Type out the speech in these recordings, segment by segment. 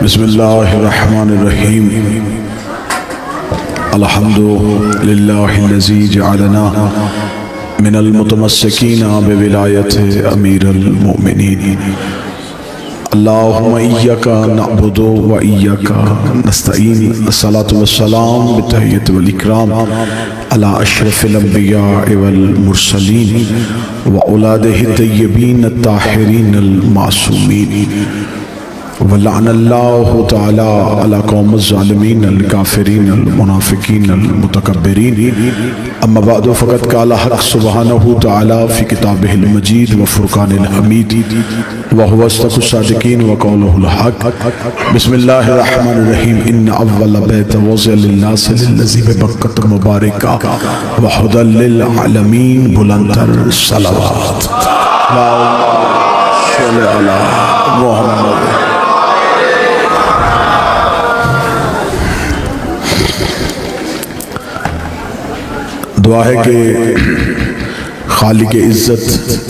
बिस्मिल्लाहिर्रहमानिर्रहीम। अल्हम्दुलिल्लाहिल्लज़ी जअलना मिनल मुतमस्सिकीना बिविलायति अमीरिल मोमिनीन। अल्लाहुम्मा इय्याका नअबुदु व इय्याका नस्तईन। अस्सलातु वस्सलाम बित्तहिय्यति वल इकराम अला अशरफिल अंबिया वल मुरसलीन व औलादिहि तय्यबीन अत्ताहिरीन अल मासूमीन। वल्लअनल्लाहु तआला अला कौमिज़ ज़ालिमीन अल काफ़िरीन अल मुनाफ़िकीन अल मुतकब्बिरीन। अम्मा बअद फ़क़द क़ाला हक़ सुब्हानहु तआला फ़ी किताबिहिल मजीद व फ़ुरक़ानिल हमीद व हुवा अस्दक़ुस सादिक़ीन व क़ौलुहुल हक़। बिस्मिल्लाहिर्रहमानिर्रहीम। इन्न अव्वल बैतिन वुज़िअ लिन्नासि लल्लज़ी बिबक्कत मुबारका व हुदल लिल आलमीन। बुलंदतर सलावत सल्लल्लाहु अला मुहम्मद। दुआ है कि खालिक इज़्ज़त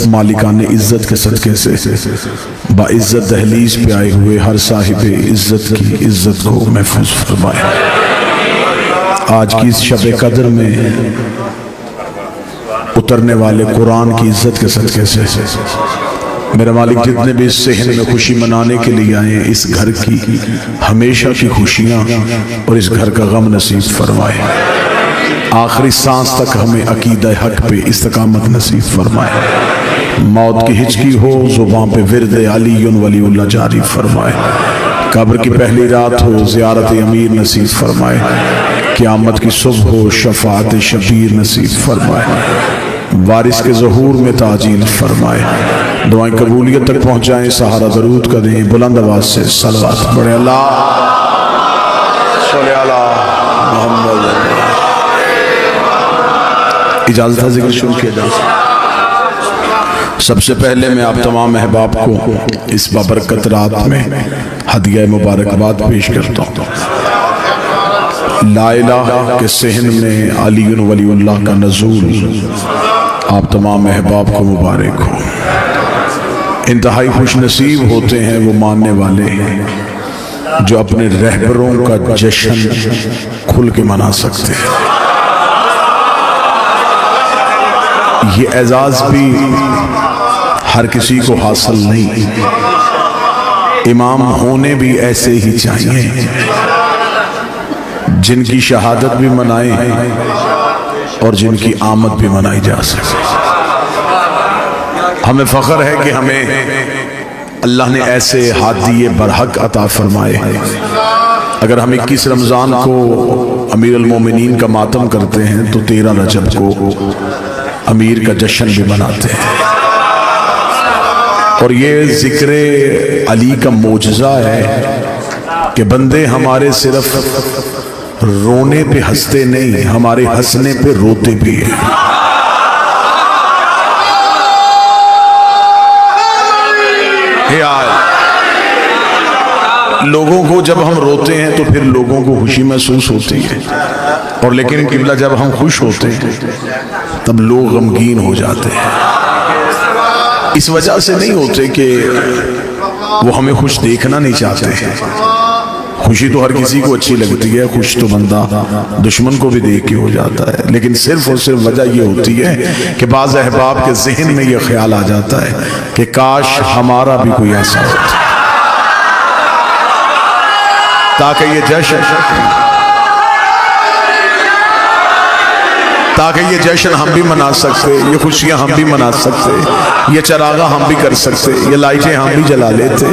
मालिकान इज़्ज़त के सदक़े से बाइज़्ज़त दहलीज पे आए हुए हर साहिब इज़्ज़त की इज़्ज़त को महफूज फरमाए। आज की इस शब कदर में उतरने वाले कुरान की इज़्ज़त के सदक़े से मेरा मालिक जितने भी इस सहन में खुशी मनाने के लिए आए इस घर की हमेशा की खुशियाँ और इस घर का गम नसीब फरमाए। आखिरी सांस तक हमें अकीदा हक पे इस्तकामत नसीब फरमाए। मौत की हिचकी हो ज़ुबान पे विरद अलीयुन वलीउल्लाह जारी फरमाए। कब्र की पहली रात हो ज़ियारत अमीर नसीब फरमाए। क़यामत की सुबह हो शफ़ाअत शबीर नसीब फरमाए। वारिस के ज़हूर में ताजील फरमाए। दुआएं कबूलियत तक पहुँचाएँ। सहारा दरूद का दें बुलंद आवाज़ से सलवात पढ़े। अल्लाह सल्लल्लाहु अला मुहम्मद। इजाज़त है जिक्र शुरू किया जाए। सबसे पहले मैं आप तमाम अहबाब को इस बाबरकत रात में हदिया मुबारकबाद पेश करता हूँ। ला इलाहा के सहन में अलीयुन वलीउल्लाह का नज़ूल आप तमाम अहबाब को मुबारक हो। इंतहाई खुश नसीब होते हैं वो मानने वाले जो अपने रहबरों का जश्न खुल के मना सकते हैं। ये एजाज भी हर किसी को हासिल नहीं। इमाम होने भी ऐसे ही चाहिए जिनकी शहादत भी मनाए और जिनकी आमद भी मनाई जा सके। हमें फ़ख्र है कि हमें अल्लाह ने ऐसे हादी बरहक अता फरमाए। अगर हम 21 रमज़ान को अमीरुल मोमिनीन का मातम करते हैं तो 13 रजब को अमीर का जश्न भी मनाते हैं। और ये जिक्र अली का मोजज़ा है कि बंदे हमारे सिर्फ रोने पे हंसते नहीं, हमारे हंसने पे रोते भी हैं। लोगों को जब हम रोते हैं तो फिर लोगों को खुशी महसूस होती है, और लेकिन किबला जब हम खुश होते हैं तब लोग गमगीन हो जाते हैं। इस वजह से नहीं होते कि वो हमें खुश देखना नहीं चाहते हैं। खुशी तो हर किसी को अच्छी लगती है, खुश तो बंदा दुश्मन को भी देख के हो जाता है। लेकिन सिर्फ और सिर्फ वजह ये होती है कि बाज़ अहबाब के जहन में ये ख्याल आ जाता है कि काश हमारा भी कोई ऐसा होता, ताकि ये जश्न हम भी मना सकते, ये खुशियां हम भी मना सकते, ये चरागा हम भी कर सकते, ये लाइटें हम भी जला लेते।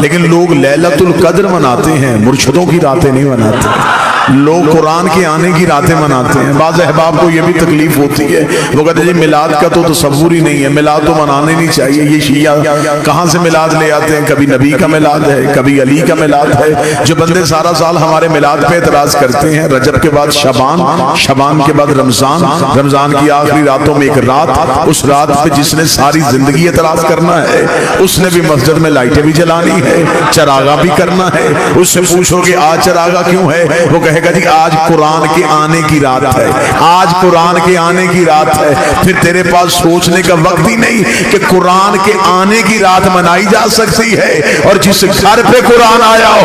लेकिन लोग लैलतुल कद्र मनाते हैं, मुर्शिदों की रातें नहीं मनाते। लोग कुरान के आने की रातें मनाते हैं। बाज़ अहबाब को यह भी तकलीफ होती है, वो कहते हैं मिलाद का तो तसव्वुर ही नहीं है, मिलाद तो मनाने नहीं चाहिए। ये शिया कहाँ से मिलाद ले आते हैं, कभी नबी का मिलाद है, कभी अली का मिलाद है। जो बंदे सारा साल हमारे मिलाद पे एतराज करते हैं, रजब के बाद शबान, शबान के बाद रमजान, रमजान की आखिरी रातों में एक रात, उस रात पे जिसने सारी जिंदगी एतराज करना है उसने भी मस्जिद में लाइटें भी जलानी है, चरागा भी करना है। उससे पूछो कि आज चरागा क्यों है, वो कहे कहेगा जी आज कुरान के आने की रात है, आज कुरान के आने की रात है। फिर तेरे पास सोचने का वक्त ही नहीं कि कुरान के आने की रात मनाई जा सकती है और जिस घर पे कुरान आया हो।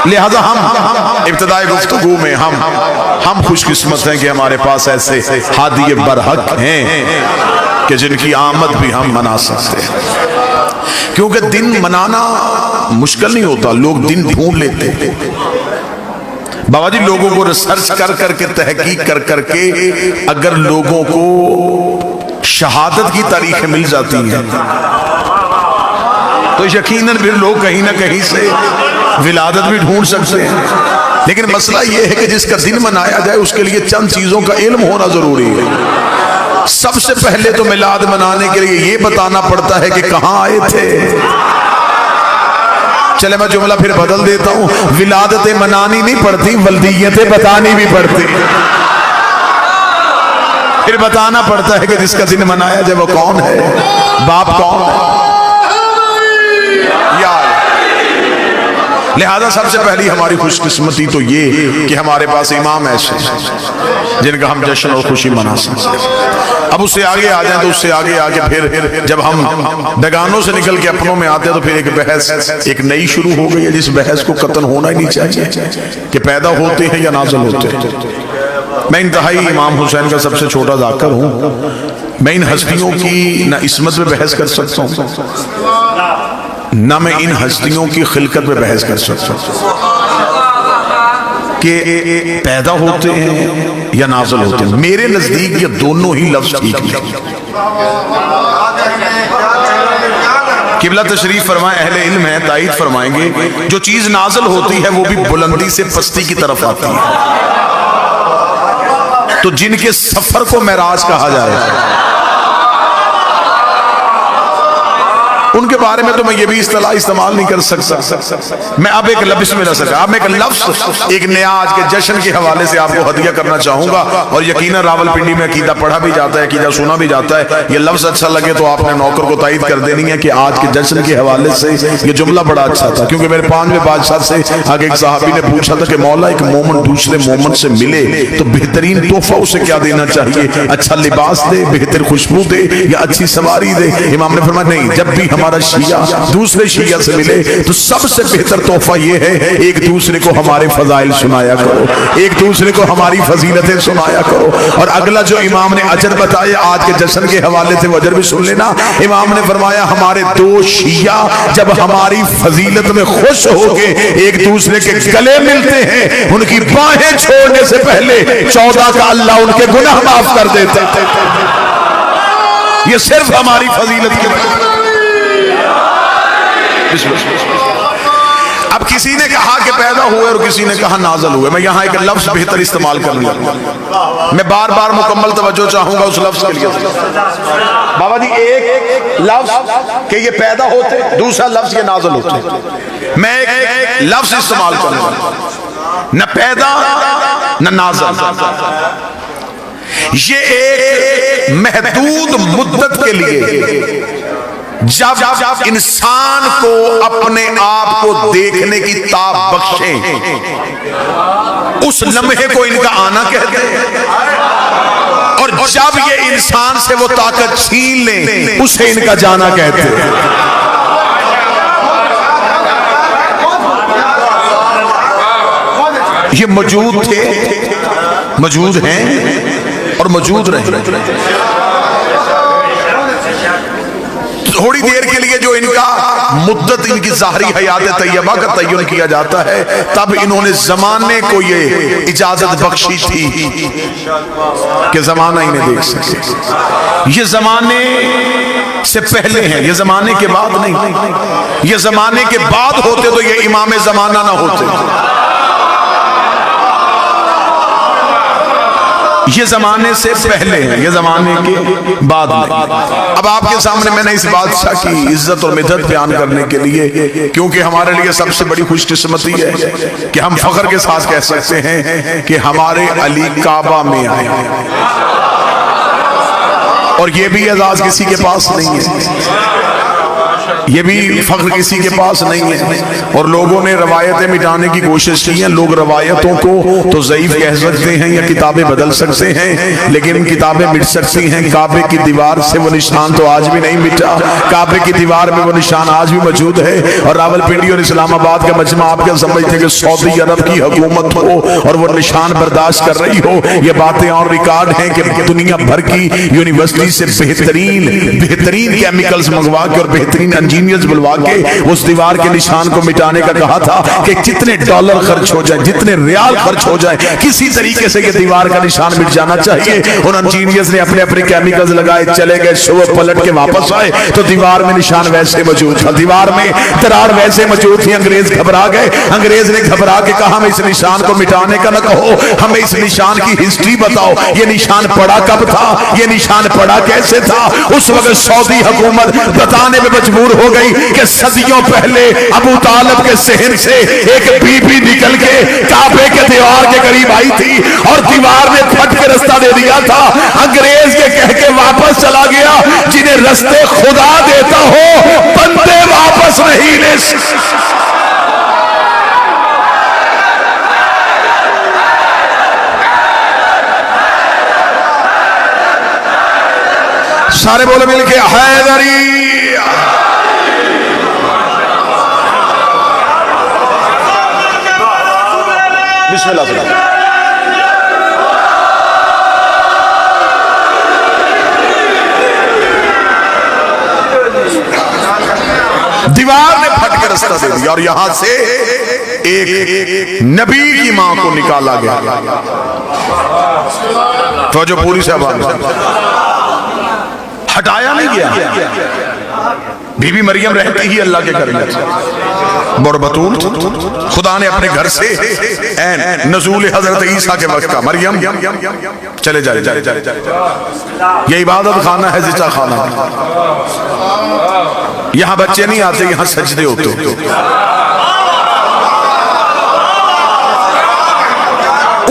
लिहाजा हम इब्तिदाई गुफ्तगू में हम खुशकिस्मत हैं कि हमारे पास ऐसे हादी बरहक हैं कि जिनकी आमद भी हम मना सकते हैं। क्योंकि दिन मनाना मुश्किल नहीं होता, लोग दिन ढूंढ लेते हैं। बाबा जी लोगों को रिसर्च कर करके तहकीक कर करके अगर लोगों को शहादत की तारीखें मिल जाती हैं तो यकीनन फिर लोग कहीं ना कहीं से विलादत भी ढूंढ सकते हैं। लेकिन मसला यह है कि जिसका दिन मनाया जाए उसके लिए चंद चीजों का इल्म होना जरूरी है। सबसे पहले तो मिलाद मनाने के लिए यह बताना पड़ता है कि कहां आए थे। चले मैं जुमला फिर बदल देता हूं, विलादतें मनानी नहीं पड़ती, वल्दियतें बतानी भी पड़ती। फिर बताना पड़ता है कि जिसका दिन मनाया जाए वो कौन है, बाप कौन है। लिहाजा सबसे पहली हमारी खुशकिस्मती तो ये कि हमारे पास इमाम ऐसे जिनका हम जश्न और खुशी मना सकते हैं। अब उससे आगे आ जाए तो उससे आगे आके फिर जब हम बेगानों से निकल के अपनों में आते हैं तो फिर एक बहस एक नई शुरू हो गई है, जिस बहस को कतन होना ही नहीं चाहिए कि पैदा होते हैं या नाज़िल होते हैं। मैं इंतहाई इमाम हुसैन का सबसे छोटा जाकर हूँ। मैं इन हस्तियों की ना इस्मत में बहस कर सकता हूँ ना मैं इन हस्तियों की खिलकत में बहस कर सकता हूँ कि पैदा होते हैं या नाज़िल होते हैं। मेरे नजदीक ये दोनों ही लफ्ज ठीक नहीं। किबला तशरीफ फरमाए, अहले इल्म है तायीद फरमाएंगे, जो चीज नाज़िल होती है वो भी बुलंदी से पस्ती की तरफ आती है। तो जिनके सफर को मेराज कहा जाए उनके बारे में तो मैं ये भी इस्तेलाह इस्तेमाल नहीं कर सकता। मैं अब एक लफ्ज़ में रह सका, अब मैं एक लफ्ज़ एक नया आज के जश्न के हवाले से आपको हदिया करना चाहूंगा। और यकीनन रावलपिंडी में अकीदा पढ़ा भी जाता है, अकीदा सुना भी जाता है। ये लफ्ज़ अच्छा लगे तो आपने नौकर को तायीद कर देनी है कि आज के जश्न के हवाले से ये जुमला बड़ा अच्छा था। क्योंकि मेरे 5वें बादशाह से आगे एक साहबी ने पूछा था कि मौला एक मोमन दूसरे मोमन से मिले तो बेहतरीन तोहफा उसे क्या देना चाहिए, अच्छा लिबास दे, बेहतर खुशबू दे या अच्छी सवारी दे। इमाम ने फरमाया नहीं, जब भी हमारा शिया दूसरे शिया से मिले तो सबसे बेहतर तोहफा यह है एक दूसरे को हमारे फजाइल सुनाया करो, एक दूसरे को हमारी फजीलतें सुनाया करो। और अगला जो इमाम ने अजर बताया आज के जश्न के हवाले से वो अजर भी सुन लेना। इमाम ने फरमाया हमारे दो शिया जब हमारी फजीलत में खुश होके एक दूसरे के गले मिलते हैं, उनकी बाहें छोड़ने से पहले 14 का अल्लाह उनके गुनाह माफ कर देता है। ये सिर्फ हमारी फजीलत के। अब किसी ने कहा कि पैदा हुए और किसी ने कहा नाज़िल हुए। मैं यहाँ एक लफ्ज बेहतर इस्तेमाल करूंगा। मैं बार बार मुकम्मल तवज्जो चाहूंगा उस लफ्ज के लिए। बाबा जी एक लफ्ज कि ये पैदा होते, दूसरा लफ्ज ये नाज़िल होते। मैं एक लफ्ज इस्तेमाल करूंगा, न पैदा न नाज़िल। ये एक महदूद मुद्दत के लिए जब इंसान को अपने आप को देखने की ताब बख्शे उस लम्हे को इनका आना कहते हैं। और जब ये इंसान से वो ताकत छीन ले उसे इनका जाना कहते हैं। ये मौजूद थे, मौजूद हैं और मौजूद रहे। थोड़ी देर के लिए जो इनका मुद्दत इनकी ज़ाहरी हयात तैयबा का तय्युन किया जाता है तब इन्होंने जमाने को ये इजाजत बख्शी थी कि जमाना इन्हें देख सके। ये जमाने से पहले हैं, ये जमाने के बाद नहीं। ये जमाने के बाद होते तो ये इमाम जमाना ना होते। ये जमाने से पहले है, ये जमाने के बाद नहीं। अब आपके सामने मैंने इस बादशाह की इज्जत और मिदत बयान करने के लिए, क्योंकि हमारे लिए सबसे बड़ी खुशकिस्मती है कि हम फख्र के साथ कह सकते हैं कि हमारे अली काबा में आए। और ये भी एजाज किसी के पास नहीं है, ये भी फख्र किसी के पास नहीं है। और लोगों ने रवायतें मिटाने की कोशिश की है। लोग रवायतों को तो ज़ईफ कह सकते हैं या किताबें बदल सकते हैं, लेकिन किताबें मिट सकती हैं। काबे की दीवार से वो निशान तो आज भी नहीं मिटा, काबे की दीवार में वो निशान आज भी मौजूद है। और रावलपिंडी और इस्लामाबाद का मजमा आप क्या समझते हैं कि सऊदी अरब की हुकूमत हो और वो निशान बर्दाश्त कर रही हो? ये बातें और रिकॉर्ड हैं कि दुनिया भर की यूनिवर्सिटी से बेहतरीन केमिकल्स मंगवा के और बेहतरीन इंजीनियर्स बुलवा के उस दीवार के निशान को मिटाने का कहा था कि जितने डॉलर खर्च हो जाए, जितने रियाल खर्च हो जाए, किसी तरीके से ये दीवार का निशान मिट जाना चाहिए। उन इंजीनियर्स ने अपने अपने केमिकल्स लगाए, चले गए, सुबह पलट के वापस आए तो दीवार में निशान वैसे मौजूद था, दीवार में दरार वैसे मौजूद थी। अंग्रेज घबरा गए, अंग्रेज ने घबरा के कहा हमें इस निशान को मिटाने का न कहो, हमें इस निशान की हिस्ट्री बताओ, ये निशान पड़ा कब था, ये निशान पड़ा कैसे था। उस वक्त सऊदी हुकूमत बताने में मजबूर हो गई कि सदियों पहले अबू तालिब के सहन से एक बीबी निकल के काबे के दीवार के करीब आई थी और दीवार ने फट के रास्ता दे दिया था। अंग्रेज के कह के वापस चला गया। जिन्हें रास्ते खुदा देता हो बंदे वापस नहीं ले। सारे बोले मिलके हैदरी। बिस्मिल्लाह। दीवार ने फट के रास्ता दे दिया और यहां से एक नबी की मां को निकाला गया। तो जो पूरी से हटाया नहीं गया। बीबी मरियम रहती ही अल्लाह के घर में बरबतूल, खुदा ने अपने घर से नज़ूल हजरत ईसा के वक्त का मरियम चले जाए, ये इबादत खाना है, जिचा खाना है। यहां बच्चे नहीं आते, यहां सजदे होते।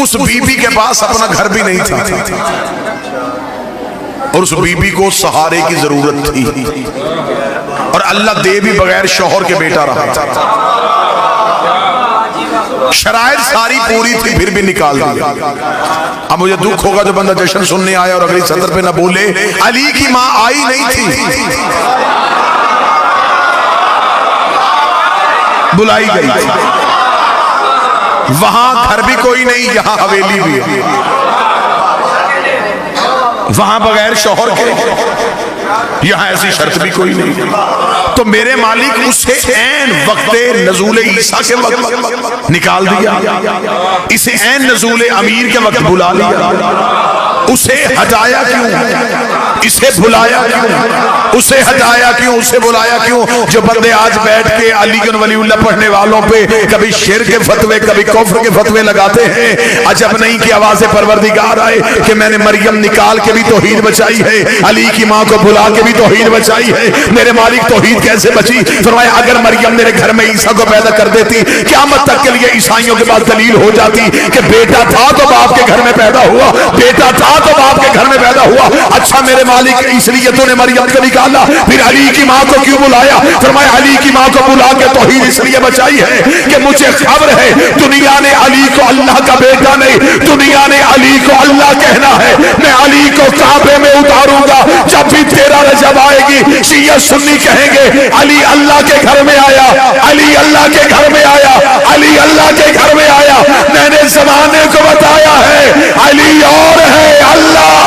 उस बीबी के पास अपना घर भी नहीं था और उस बीबी को सहारे की जरूरत थी और अल्लाह दे भी बगैर शौहर के बेटा रहा था। शराइत सारी पूरी थी फिर भी निकाल दिया। अब मुझे दुख होगा जो बंदा जश्न सुनने आया और अगली सदर पे ना बोले अली की मां आई नहीं थी, बुलाई गई थी। वहां घर भी कोई नहीं, यहां हवेली भी है। वहां बगैर शौहर के, यहां ऐसी शर्त भी कोई नहीं। तो मेरे मालिक उसे ऐन वक्ते नज़ूल ईसा के वक्त निकाल दिया, इसे ऐन नज़ूल अमीर के वक्त बुला लिया। उसे हटाया क्यों, इसे बुलाया क्यों, उसे हटाया क्यों, उसे बुलाया क्यों? जो बंदे आज बैठ के अली वलीउल्लाह पढ़ने वालों पे कभी शेर के फतवे कभी कुफ्र के फतवे लगाते हैं, अजब नहीं कि आवाज़े परवरदिगार आए कि मैंने मरियम निकाल के भी तौहीद बचाई है, अली की माँ को बुला के भी तौहीद बचाई है। मेरे मालिक तौहीद कैसे बची? फरमाया अगर मरियम मेरे घर में ईसा को पैदा कर देती, क़यामत तक के लिए ईसाइयों के पास दलील हो जाती कि बेटा था तो बाप के घर में पैदा हुआ, बेटा था तो बाप के घर में पैदा हुआ। अच्छा मेरे मालिक इसलिए तूने मरियम को निकाला, फिर अली की माँ को क्यों बुलाया? फरमाया अली की माँ को बुला के तौहीद इसलिए बचाई है कि मुझे खबर है दुनिया ने अली को अल्लाह का बेटा नहीं, दुनिया ने अली को अल्लाह कहना है। मैं अली को काबे में उतारूंगा, जब भी तेरा रजब आएगी शिया सुन्नी कहेंगे अली अल्लाह के घर में आया, अली अल्लाह के घर में आया, अली अल्लाह के घर में आया। मैंने जमाने को बताया है अली और है अल्लाह।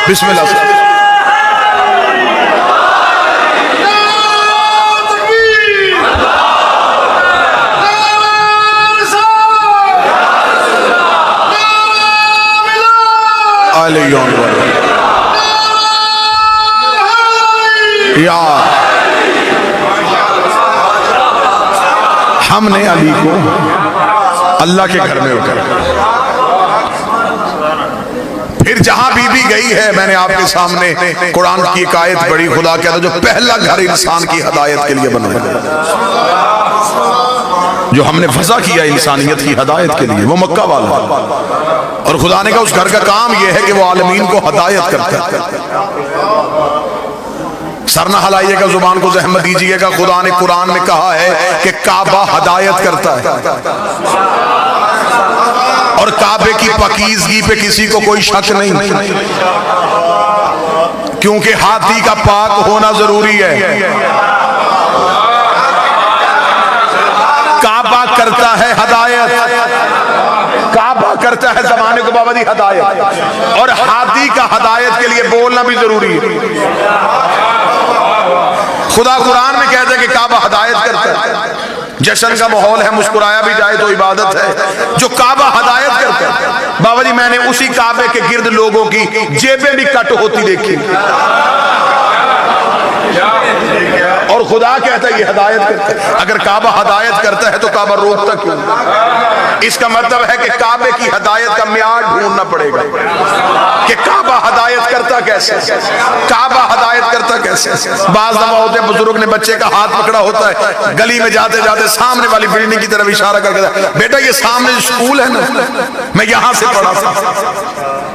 बिस्मिल्लाह। यार हमने अली को अल्लाह के घर में उतारा, फिर जहां बीबी गई है मैंने आपके सामने कुरान की एक आयत बड़ी, खुदा कहता है जो पहला घर इंसान की हदायत के लिए बनाया जो हमने वज़ा किया इंसानियत की हदायत के लिए, वो मक्का वाला है। और खुदा ने कहा उस घर का काम यह है कि वो आलमीन को हदायत करता है। सर ना हिलाइएगा, जुबान को ज़हमत दीजिएगा। खुदा ने कुरान में कहा है कि काबा हदायत करता है, और काबे की पकीज़गी पे किसी को कोई शक नहीं, क्योंकि हाथी का पाक होना जरूरी है। काबा करता है हदायत, काबा करता है ज़माने को बाबा दी हदायत, और हाथी का हदायत के लिए बोलना भी जरूरी है। खुदा कुरान में कहता है कि काबा हदायत करता है। जश्न का माहौल है, मुस्कुराया भी जाए तो इबादत है। जो काबा हदायत करता है, बाबा जी मैंने उसी काबे के गिर्द लोगों की जेबें भी कट होती देखी, और खुदा कहता है ये हदायत करता है। अगर काबा हदायत करता है तो काबा रोकता क्यों? इसका मतलब है कि काबे की हदायत का म्यार ढूंढना पड़ेगा कि काबा हदायत करता कैसे, काबा हदायत करता कैसे। बाज दफा होते बुजुर्ग ने बच्चे का हाथ पकड़ा होता है, गली में जाते जाते सामने वाली बिल्डिंग की तरफ इशारा करके, बेटा ये सामने स्कूल है ना, मैं यहां से पढ़ा था।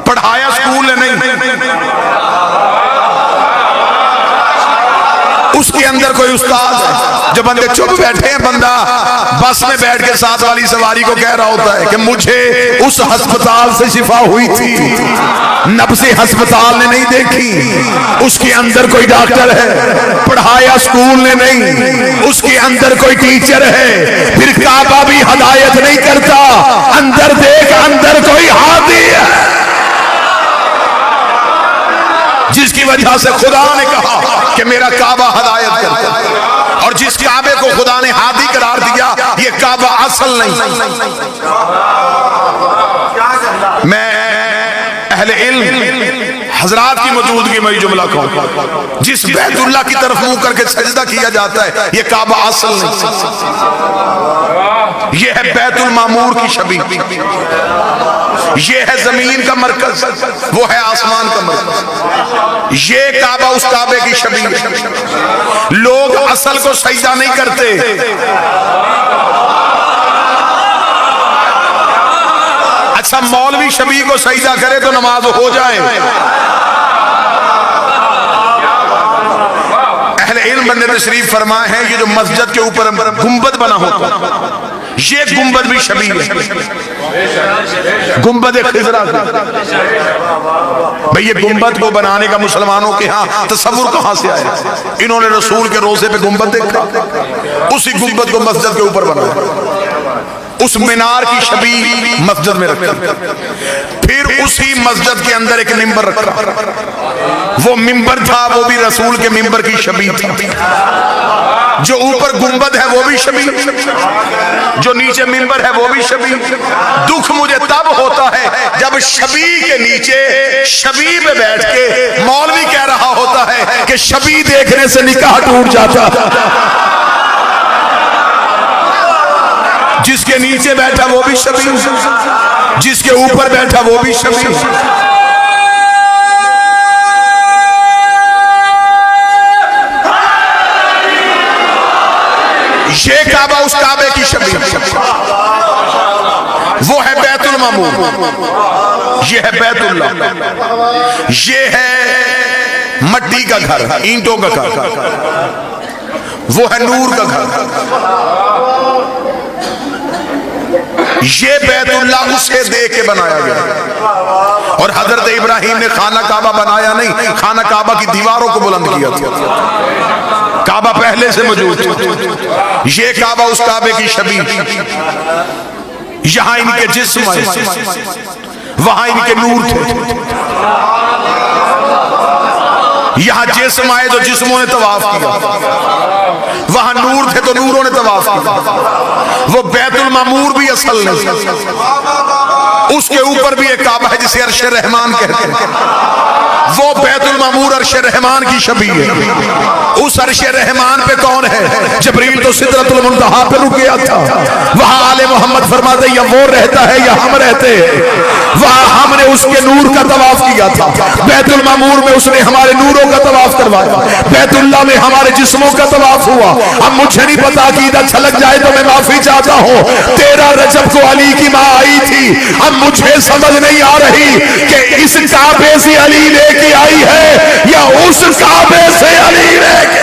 पढ़ाया स्कूल है नहीं, उसके अंदर कोई उस्ताद है। जो बंदे चुप बैठे हैं, बंदा बस में बैठ के साथ वाली सवारी को कह रहा होता है कि मुझे उस अस्पताल से शिफा हुई थी, नब्ज़े अस्पताल ने नहीं देखी, उसके अंदर कोई डॉक्टर है। पढ़ाया स्कूल ने नहीं, उसके अंदर कोई टीचर है। फिर काबा भी हदायत नहीं करता, अंदर देख अंदर कोई हादी है, जिसकी वजह से खुदा ने कहा कि मेरा काबा हदायत करता है। और जिस काबे को खुदा ने हादी करार दिया, ये काबा असल नहीं। मैं अहले इल्म हजरात की मौजूदगी में जुमला कहूं, जिस बैतुल्लाह की तरफ मुंह करके सजदा किया जाता है, ये काबा असल नहीं, ये है बैतुल मामूर की शबी, ये है जमीन का मरकज, वो है आसमान का मरकज। ये काबा उस काबे की शबी है। लोग असल को सजदा नहीं करते, अच्छा मौलवी शबी को सजदा करे तो नमाज हो जाए। अहले इल्म बंदे तशरीफ फरमाए हैं, ये जो मस्जिद के ऊपर गुंबद बना होता, ये गुंबद भी शबी है, गुंबद खिजरा। भाई ये गुंबद को बनाने का मुसलमानों के यहाँ तसव्वुर कहाँ से आया? इन्होंने रसूल के रोजे पे गुंबद देखा, उसी गुंबद को मस्जिद के ऊपर बनाया, उस मीनार की शबी मस्जिद में रखा, फिर उसी मस्जिद के अंदर एक मिंबर रखा। वो मिंबर था, वो भी रसूल के मिंबर की शबी थी। जो ऊपर गुंबद है वो भी शबी, जो नीचे मिंबर है वो भी शबी। दुख मुझे तब होता है जब शबी के नीचे शबी पे बैठ के मौलवी कह रहा होता है कि शबी देखने से निकाह टूट जाता। जिसके नीचे बैठा वो भी शबी, जिसके ऊपर बैठा वो भी शबी। ये काबा उस काबे की शबी, वो है बैतुल मामूर, ये है बैतुल्लाह, ये है मट्टी का घर, ईंटों का घर, वो है नूर का घर। ये बैतुल्लाह उसे दे के बनाया गया। और हजरत इब्राहिम ने खाना काबा बनाया नहीं, खाना काबा की दीवारों को बुलंद किया था। काबा पहले से मौजूद था। ये काबा उस काबे की शबी, यहां इनके जिस्म आए, वहां इनके नूर थे। यहां जिस्म आए तो जिस्मों ने तवाफ किया, वहां नूर थे तो नूरों ने तवाफ किया। वो बैतुल मामूर भी असल नहीं, उसके ऊपर भी एक काबा है जिसे अर्श रहमान कहते हैं। वो बैतुल मामूर अर्श रहमान की शबी है। उस अर्श रहमान पे कौन है? जिब्रील तो सिदरतुल मुंतहा पे रुक गया था। वहां आले मोहम्मद फरमाते या वो रहता है या हम रहते हैं। वहां हमने उसके नूर का तवाफ किया था। बैतुल मामूर में उसने हमारे नूरों का तवाफ करवाया। बैतुल्लाह में हमारे जिस्मों का तवाफ हुआ। अब मुझे नहीं पता अकीदत छलक जाए तो मैं माफी चाहता हूँ। 13 रजब को अली की माँ आई थी। अब मुझे समझ नहीं आ रही कि इस काबे से अली लेके आई है या उस काबे से अली लेके।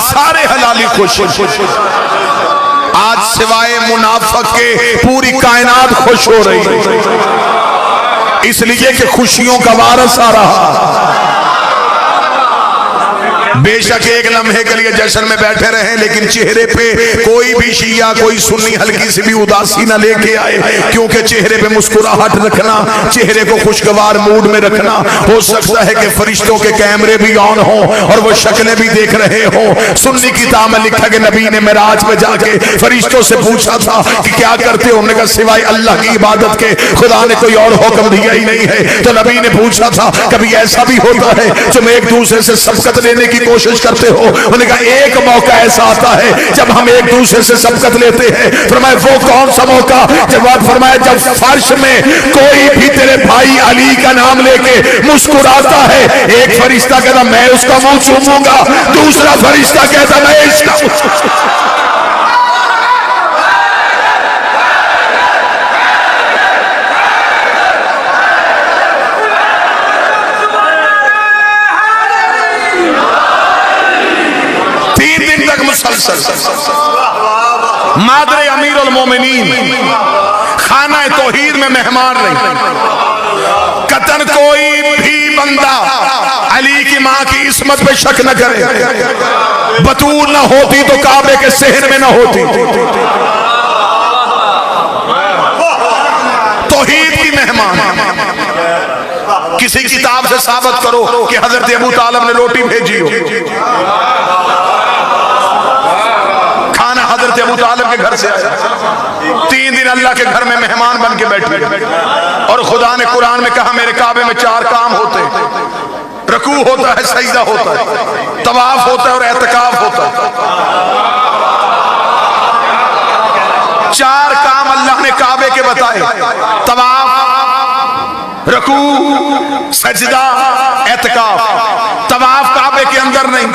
सारे हलाली खुश, आज सिवाय मुनाफिक के पूरी कायनात खुश हो रही, इसलिए कि खुशियों का वारस आ रहा। बेशक एक लम्हे के लिए जश्न में बैठे रहे, लेकिन चेहरे पे कोई भी शिया कोई सुन्नी हल्की सी भी उदासी न लेके आए, क्योंकि चेहरे पे मुस्कुराहट रखना, चेहरे को खुशगवार मूड में रखना। हो सकता है कि फरिश्तों के कैमरे भी ऑन हो और वो शक्लें भी देख रहे हो। सुन्नी किताब में लिखा कि नबी ने मेराज में जाके फरिश्तों से पूछा था कि क्या करते हो? उन्होंने कहा सिवाय अल्लाह की इबादत के खुदा ने कोई और हुक्म दिया ही नहीं है। तो नबी ने पूछा था कभी ऐसा भी होता है तुम एक दूसरे से सबकत लेने की कोशिश करते हो? उन्होंने कहा एक मौका ऐसा आता है जब हम एक दूसरे से सबकत लेते हैं। फरमाया वो कौन सा मौका? जवाब फरमाया जब फर्श में कोई भी तेरे भाई अली का नाम लेके मुस्कुराता है, एक फरिश्ता कहता मैं उसका मुंह चूमूंगा, दूसरा फरिश्ता कहता मैं इसका। मादरे अमीरुल मोमिनीन खाना तौहीद में मेहमान रही। कतन कोई भी बंदा अली की माँ की इस्मत पे शक न करे। बतूल न होती तो काबे के सहन में न होती। तौहीद की मेहमान। किसी किताब से साबित करो कि हजरत अबू तालिब ने रोटी भेजी हो। हजरत अबू तालिब के घर से आया। 3 दिन अल्लाह के घर में मेहमान बन के बैठे। और खुदा ने कुरान में कहा मेरे काबे में 4 काम होते हैं। रकू होता है, सजदा होता है, तवाफ होता है और एतकाफ होता है। 4 काम अल्लाह ने काबे के बताए। तवाफ, रकू, सजदा, एतकाफ। तवाफ काबे के अंदर नहीं,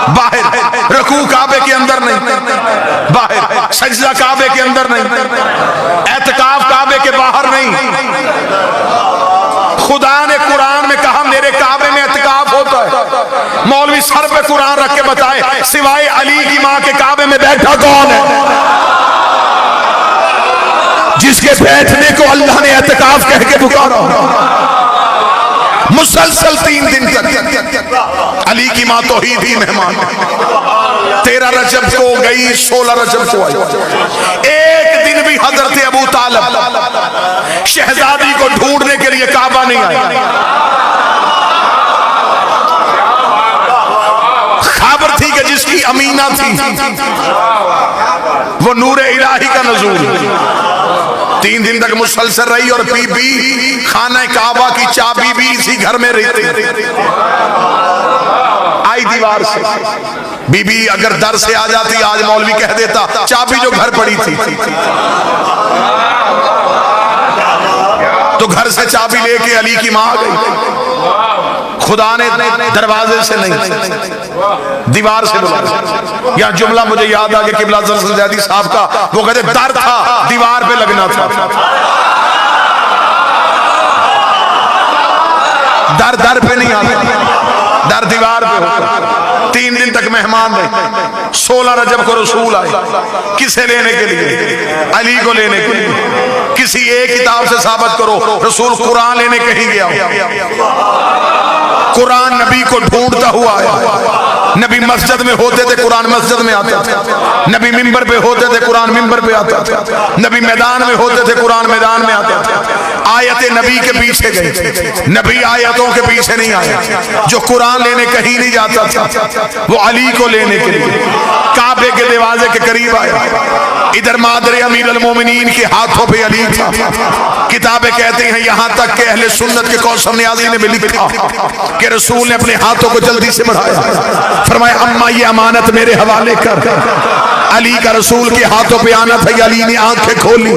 बाहर। रकू काबे के अंदर नहीं, बाहर। सजदा काबे के अंदर नहीं, एतकाफ काबे के बाहर नहीं। खुदा ने कुरान में कहा मेरे काबे में एतकाफ होता है। मौलवी सर पे कुरान रख के बताए सिवाय अली की माँ के काबे में बैठा कौन है जिसके बैठने को अल्लाह ने एतकाफ कह के पुकारा। मुसलसल 3 दिन तक अली की माँ तौहीद ही मेहमान। 13 रजब को गई, 16 रजब को आई। एक दिन भी हजरत अबू तालिब शहजादी को ढूंढने के लिए काबा नहीं आए। खबर थी कि जिसकी अमीना थी वो नूरे इलाही का नज़ूर। 3 दिन तक मुसलसल रही और बीबी खाना काबा की चाबी भी इसी घर में रहती। आई दीवार से। बीबी अगर दर से आ जाती, आज मौलवी कह देता चाबी जो घर पड़ी थी, तो घर से चाबी लेके अली की मां आ गई। खुदा ने दरवाजे से नहीं दीवार से बुलाया। यह जुमला मुझे याद आ गया किबला ज़ैदी साहब का। वो कहते दर था, दीवार पे लगना था। दर पे नहीं आता, दर दीवार पे होता। 3 दिन तक मेहमान रहे। 16 रजब को रसूल आए। किसे लेने के लिए? अली को लेने के लिए। किसी एक किताब से साबित करो रसूल कुरान लेने कहीं गया। कुरान नबी को ढूंढता हुआ आया। नबी मस्जिद में होते थे, कुरान मस्जिद में आता था। नबी मिंबर पे होते थे, कुरान मिंबर पे आता था। नबी मैदान में होते थे, कुरान मैदान में आता था। आयतें नबी के पीछे गई, नबी आयतों के पीछे नहीं आया। जो कुरान लेने कहीं नहीं जाता था, वो अली को लेने के लिए काबे के दरवाजे के करीब आया। इधर मादर अमीर अल मोमिनीन के हाथों पे अली था। किताबें कहती हैं यहां तक कि अहले सुन्नत के कौसम नियाज़ी ने भी लिखा कि रसूल ने अपने हाथों को जल्दी से बढ़ाया, फरमाया अम्मा ये अमानत मेरे हवाले कर। अली का रसूल के हाथों पे आना था। अली ने आंखें खोली,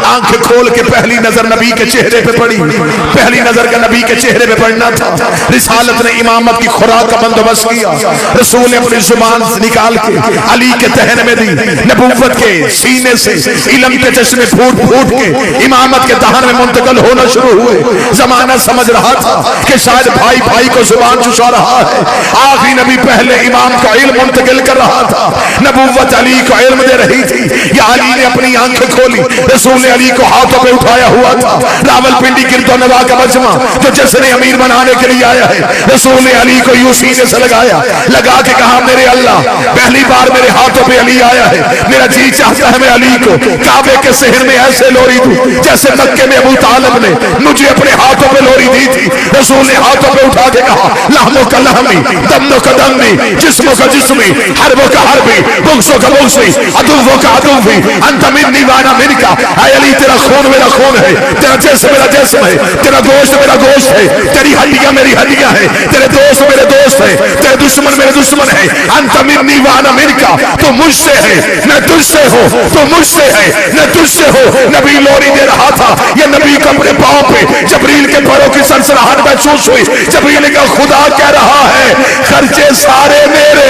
आंखें खोल के पहली नजर नबी के चेहरे पे पड़ी। पहली नजर का नबी के चेहरे पे पड़ना था। रिसालत ने इमामत की खुराक का बंदोबस्त किया। रसूल ने अपनी जुबान से निकाल के अली के तहन में दी। नबूवत के सीने से इल्म के चश्मे फूट फूट के इमामत के दहन में मुंतकिल होना शुरू हुए। जमाना समझ रहा था कि शायद भाई भाई को जुबान चुसा रहा है। आखिरी नबी पहले इमाम का इल्म मुंतकिल कर रहा था। नबूवत अली को इल्म दे रही थी। या अली ने अपनी आंखें खोली, रसूल ने अली को हाथों पे उठाया हुआ था। रावलपिंडी गिरदो नवा का मजमा जो जश्न अमीर मनाने के लिए आया है, रसूल ने अली को यूं सीने से लगाया, लगा के कहा मेरे अल्लाह, पहली बार मेरे हाथों पे अली आया है। मेरा जी चाहता है मैं अली को काबे के शहर में ऐसे लोरी दूं जैसे मक्के में अबू तालिब ने मुझे अपने हाथों पे लोरी दी थी। रसूल ने हाथों पे उठा के कहा लहमो का लहमी, दमो का दमी, जिस्मो का जिस्मी, हरबो का हरबी, बुग्सो का बुग्सी, अदुवो का अदुवी, अंत मिन्नी वाना मिनका। ऐ अली तेरा खून मेरा खून है, तेरा जिस्म मेरा जिस्म है, तेरा गोश्त मेरा गोश्त है, तेरी हड्डियां मेरी हड्डियां है, तेरे दोस्त मेरे दोस्त है, तेरे दुश्मन मेरे दुश्मन है। अंत मिन्नी वाना मिनका, तो मुझसे है मैं तुझसे हूँ, तो मुझसे है मैं तुझसे हूँ। नबी लोरी दे रहा था। ये नबी को अपने पांव पे जबरील के पैरों की सनसनाहट महसूस हुई। जबरील का खुदा कह रहा है खर्चे सारे मेरे,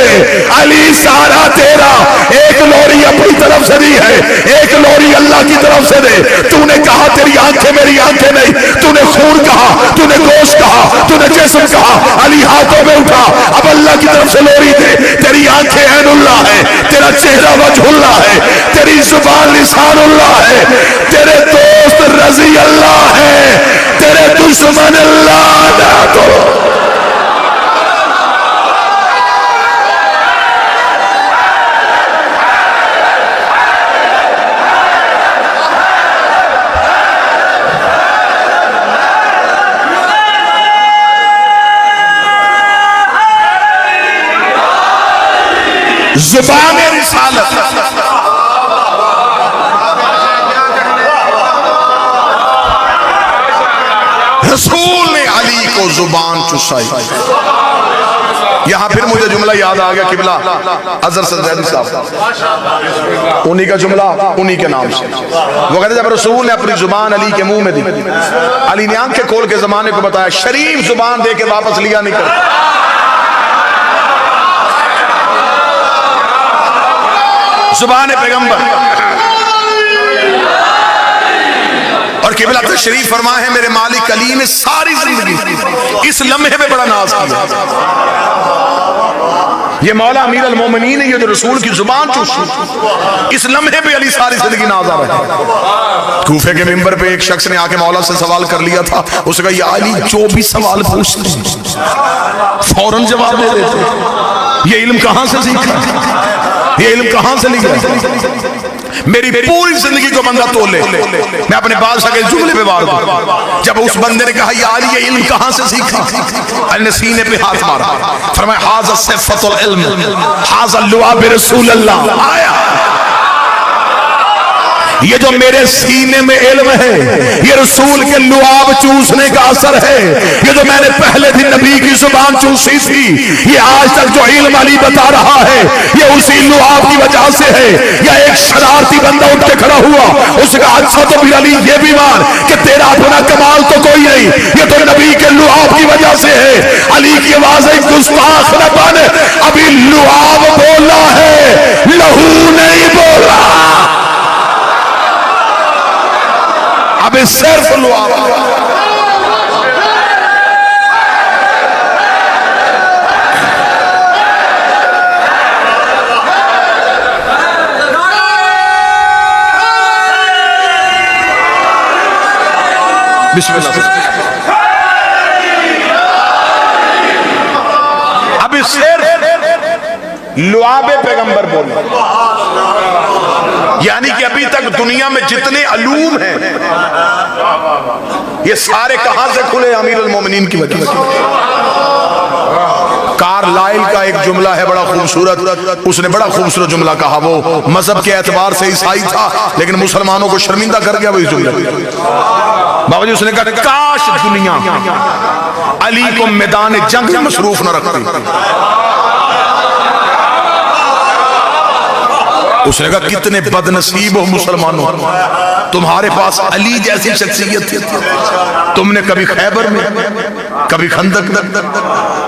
अली सारा तेरा। एक लोरी अपनी तरफ से दी है, एक लोरी अल्लाह की तरफ से दे। तूने कहा तेरी आंखें मेरी आंखें नहीं, तूने खून कहा, तूने गोश्त कहा, तूने जिस्म कहा। अली हाथों में उठा, अब अल्लाह की तरफ से लोरी दे। तेरी आंखें ऐनुल्लाह है, तेरा चेहरा वजहुल्लाह है, तेरी जुबान लिसानुल्लाह है, तेरे दोस्त रजी अल्लाह है, तेरे दुश्मन अल्लाह ना तो। जुबान रिसालत रसूल ने अली को जुबान चुसाई। यहां फिर मुझे जुमला याद आ गया, किबला अजहर सदरैदी साहब, उन्हीं का जुमला उन्हीं के नाम से। वो कहते जब रसूल ने अपनी जुबान अली के मुंह में दी, अली ने आंखें खोल के जमाने को बताया शरीफ जुबान दे के वापस लिया नहीं कर। जुबान पैगंबर और किबला तशरीफ फरमा है मेरे मालिक अली ने सारी जिंदगी इस लम्हे पे बड़ा नाज किया। ये मौला अमीर अल मोमिनीन है, ये जो रसूल की जुबान चूसी, इस लम्हे पे अली सारी जिंदगी नाजा रहे। कूफे के मिंबर पे एक शख्स ने आके मौला से सवाल कर लिया था। उसका ये अली जो भी सवाल पूछते फौरन जवाब दे देते। ये इल्म कहां से सीखा, ये इल्म कहां से लिया? मेरी पूरी जिंदगी को बंदा तोले, मैं अपने बादशाह के जुमले पे वार दूं। जब उस बंदे ने कहा यार ये इल्म कहां से सीखा, अली ने सीने पे हाथ मारा, फरमाया हाज़ा सिफ़तुल इल्म, हाज़ा लुआब रसूल अल्लाह। आया ये जो मेरे सीने में इल्म है, ये रसूल के लुआब चूसने का असर है। ये जो मैंने पहले दिन नबी की जुबान चूसी थी, ये आज तक जो इल्म अली बता रहा है, ये उसी लुआब की वजह से है। या एक शरारती बंदा उठ के खड़ा हुआ, उसका अच्छा तो भी अली ये भी मान कि तेरा अपना कमाल तो कोई नहीं, ये तो नबी के लुआब की वजह से है। अली की आवाज एक गुस्ताख न बन, अभी लुआब बोला है, लहू नहीं बोला। अब सिर्फ लुआब। बिस्मिल्लाह। अब सिर्फ लुआबे पैगंबर बोले, यानी कि अभी तक दुनिया में जितने अलूम हैं ये सारे कहां से खुले? अमीरुल मोमिनीन की वजह से। कारलाइल का एक जुमला है बड़ा खूबसूरत, उसने बड़ा खूबसूरत जुमला कहा। वो मजहब के एतबार से ईसाई था लेकिन मुसलमानों को शर्मिंदा कर गया वो इस जुमले। बाबा जी उसने कहा काश दुनिया अली को मैदान जंग में मसरूफ न रखती। उसने कहा कितने बदनसीब हो मुसलमानों, तुम्हारे पास अली जैसी शख्सियत थी। तुमने कभी खैबर में, कभी खंदक में,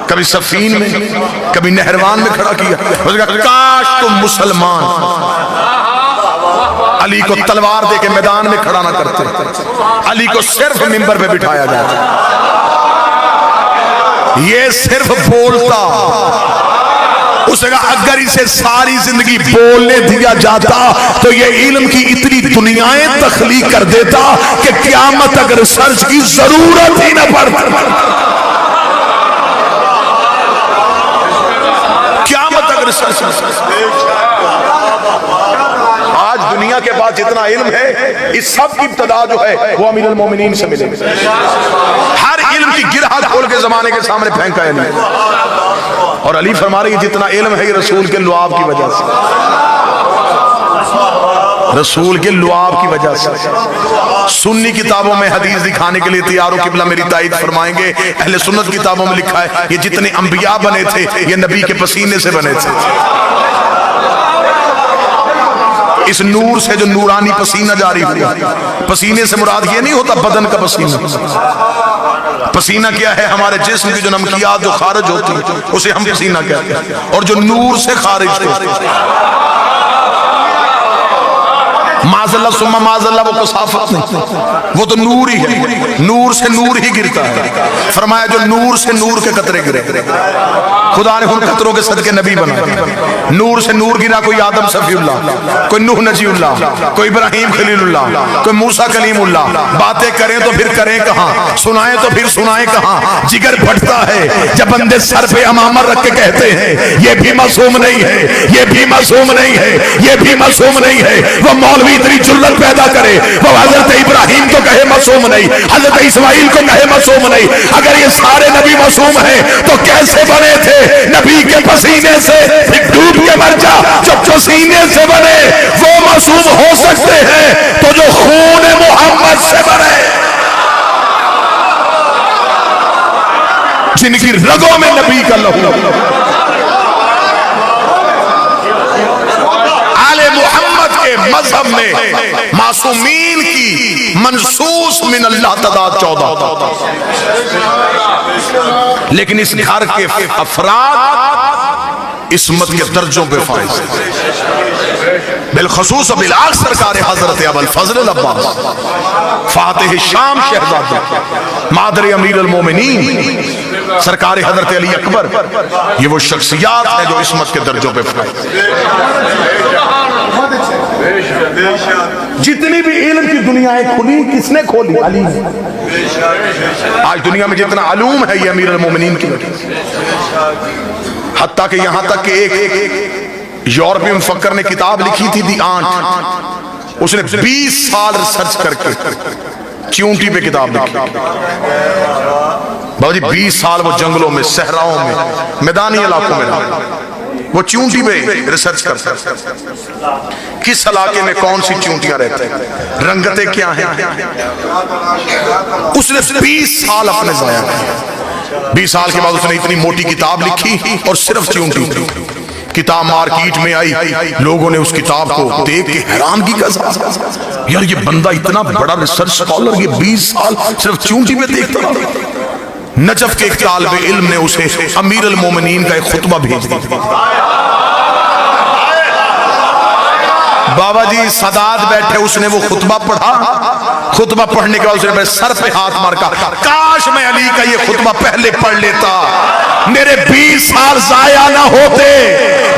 कभी सफीन में, कभी नहरवान में खड़ा किया। उसने कहा काश तुम मुसलमान अली को तलवार दे के मैदान में खड़ा ना करते, अली को सिर्फ मिंबर पे बिठाया जाता। ये सिर्फ बोलता। उसने कहा अगर इसे सारी जिंदगी बोलने दिया जाता तो ये इल्म की इतनी दुनियाएं तख्लीक कर देता कि क़यामत तक रिसर्च की जरूरत ही न पड़ती। क़यामत तक रिसर्च। आज दुनिया के पास जितना इल्म है इस सब की इब्तदा जो है वो अमीरुल मोमिनीन से मिलेगी। हर इल्म की गिरहा खोल के जमाने के सामने फेंका है अली। और अली फरमा रही है जितना इल्म है ये रसूल के लुआब की वजह से, रसूल के लुआब की वजह से। सुन्नी किताबों में हदीस दिखाने के लिए तैयार हो, किबला मेरी ताईद फरमाएंगे। अहले सुन्नत किताबों में लिखा है ये जितने अंबिया बने थे ये नबी के पसीने से बने थे। इस नूर से जो नूरानी पसीना जारी हुआ, पसीने से मुराद ये नहीं होता बदन का पसीना। पसीना क्या है? हमारे जिस्म की जो नमकियात जो खारिज होती है उसे हम पसीना कहते हैं। और जो नूर से खारिज थे माज़ल्ला सुम्मा माज़ल्ला वो कसाफत नहीं, वो तो नूर ही है। नूर से नूर ही गिरता है। फरमाया जो नूर से नूर के कतरे गिरे, खुदा ने उन कतरों के सदके नबी बनाए। नूर से नूर गिरा, कोई आदम सफीउल्लाह, कोई नूह नजीउल्लाह, कोई इब्राहिम खलीलुल्लाह, कोई मूसा कलीमुल्लाह। बातें करें तो फिर करें कहां, सुनाएं तो फिर सुनाएं कहां। जिगर फटता है जब बंदे सर पे अमामा रख के कहते हैं ये भी मासूम नहीं है, ये भी मासूम नहीं है, ये भी मासूम नहीं है। वो मौलवी इतनी जुल्लत पैदा करे, वो हजरत इब्राहिम को कहे मासूम नहीं, हजरत इस्माइल को कहे मासूम नहीं। अगर ये सारे नबी मासूम हैं तो कैसे बने थे? नबी के पसीने से डूब के मर जा। जब पसीने से बने वो मासूम हो सकते हैं तो जो खून मोहम्मद से बने, जिनकी रगों में नबी का लहू, आले मोहम्मद के मजहब में मासूमीन की मनसूस मिन अल्लाह तादाद 14, लेकिन इस घर के अफराद इस्मत के दर्जों पे फाइज, बिलखसूस बिलाग सरकार हजरत अबुल फजल अब्बास फातिह शाम शहजादा मादर अमीरुल मोमिनीन सरकार हजरत अली अकबर, ये वो शख्सियात है जो इस्मत के दर्जों पे फाइज। जितनी भी इल्म की दुनियाएं खुली किसने खोली? अली ने। आज दुनिया में जितना अलूम है ये अमीरुल मोमिनीन की वजह से। हत्ता कि यहां तक कि एक यूरोपीय मुफक्कर ने किताब लिखी थी दी आंट, उसने 20 साल रिसर्च करके चींटी पे किताब लिखी। बाबा जी 20 साल वो जंगलों में, सहराओं में, मैदानी इलाकों में वो चींटी पे रिसर्च करता है। किस इलाके में कौन सी चींटियां रहती हैं, रंगतें क्या हैं। उसने 20 साल अपने जाया किए। 20 साल के बाद उसने इतनी मोटी किताब लिखी और सिर्फ चींटी थी। किताब मार्केट में आई, लोगों ने उस किताब को देख के हैरानगी का, यार ये बंदा इतना बड़ा रिसर्च स्कॉलर, ये 20 साल सिर्फ चींटी पे देखता रहा। नजफ के एक तालिबे इल्म ने उसे अमीरुल मोमिनीन का एक खुतबा भेज दिया। बाबा जी सदात बैठे, उसने वो खुतबा पढ़ा। खुतबा पढ़ने के बाद उसने मेरे सर पे हाथ मार का, काश मैं अली का ये खुतबा पहले पढ़ लेता, मेरे 20 साल जाया ना होते।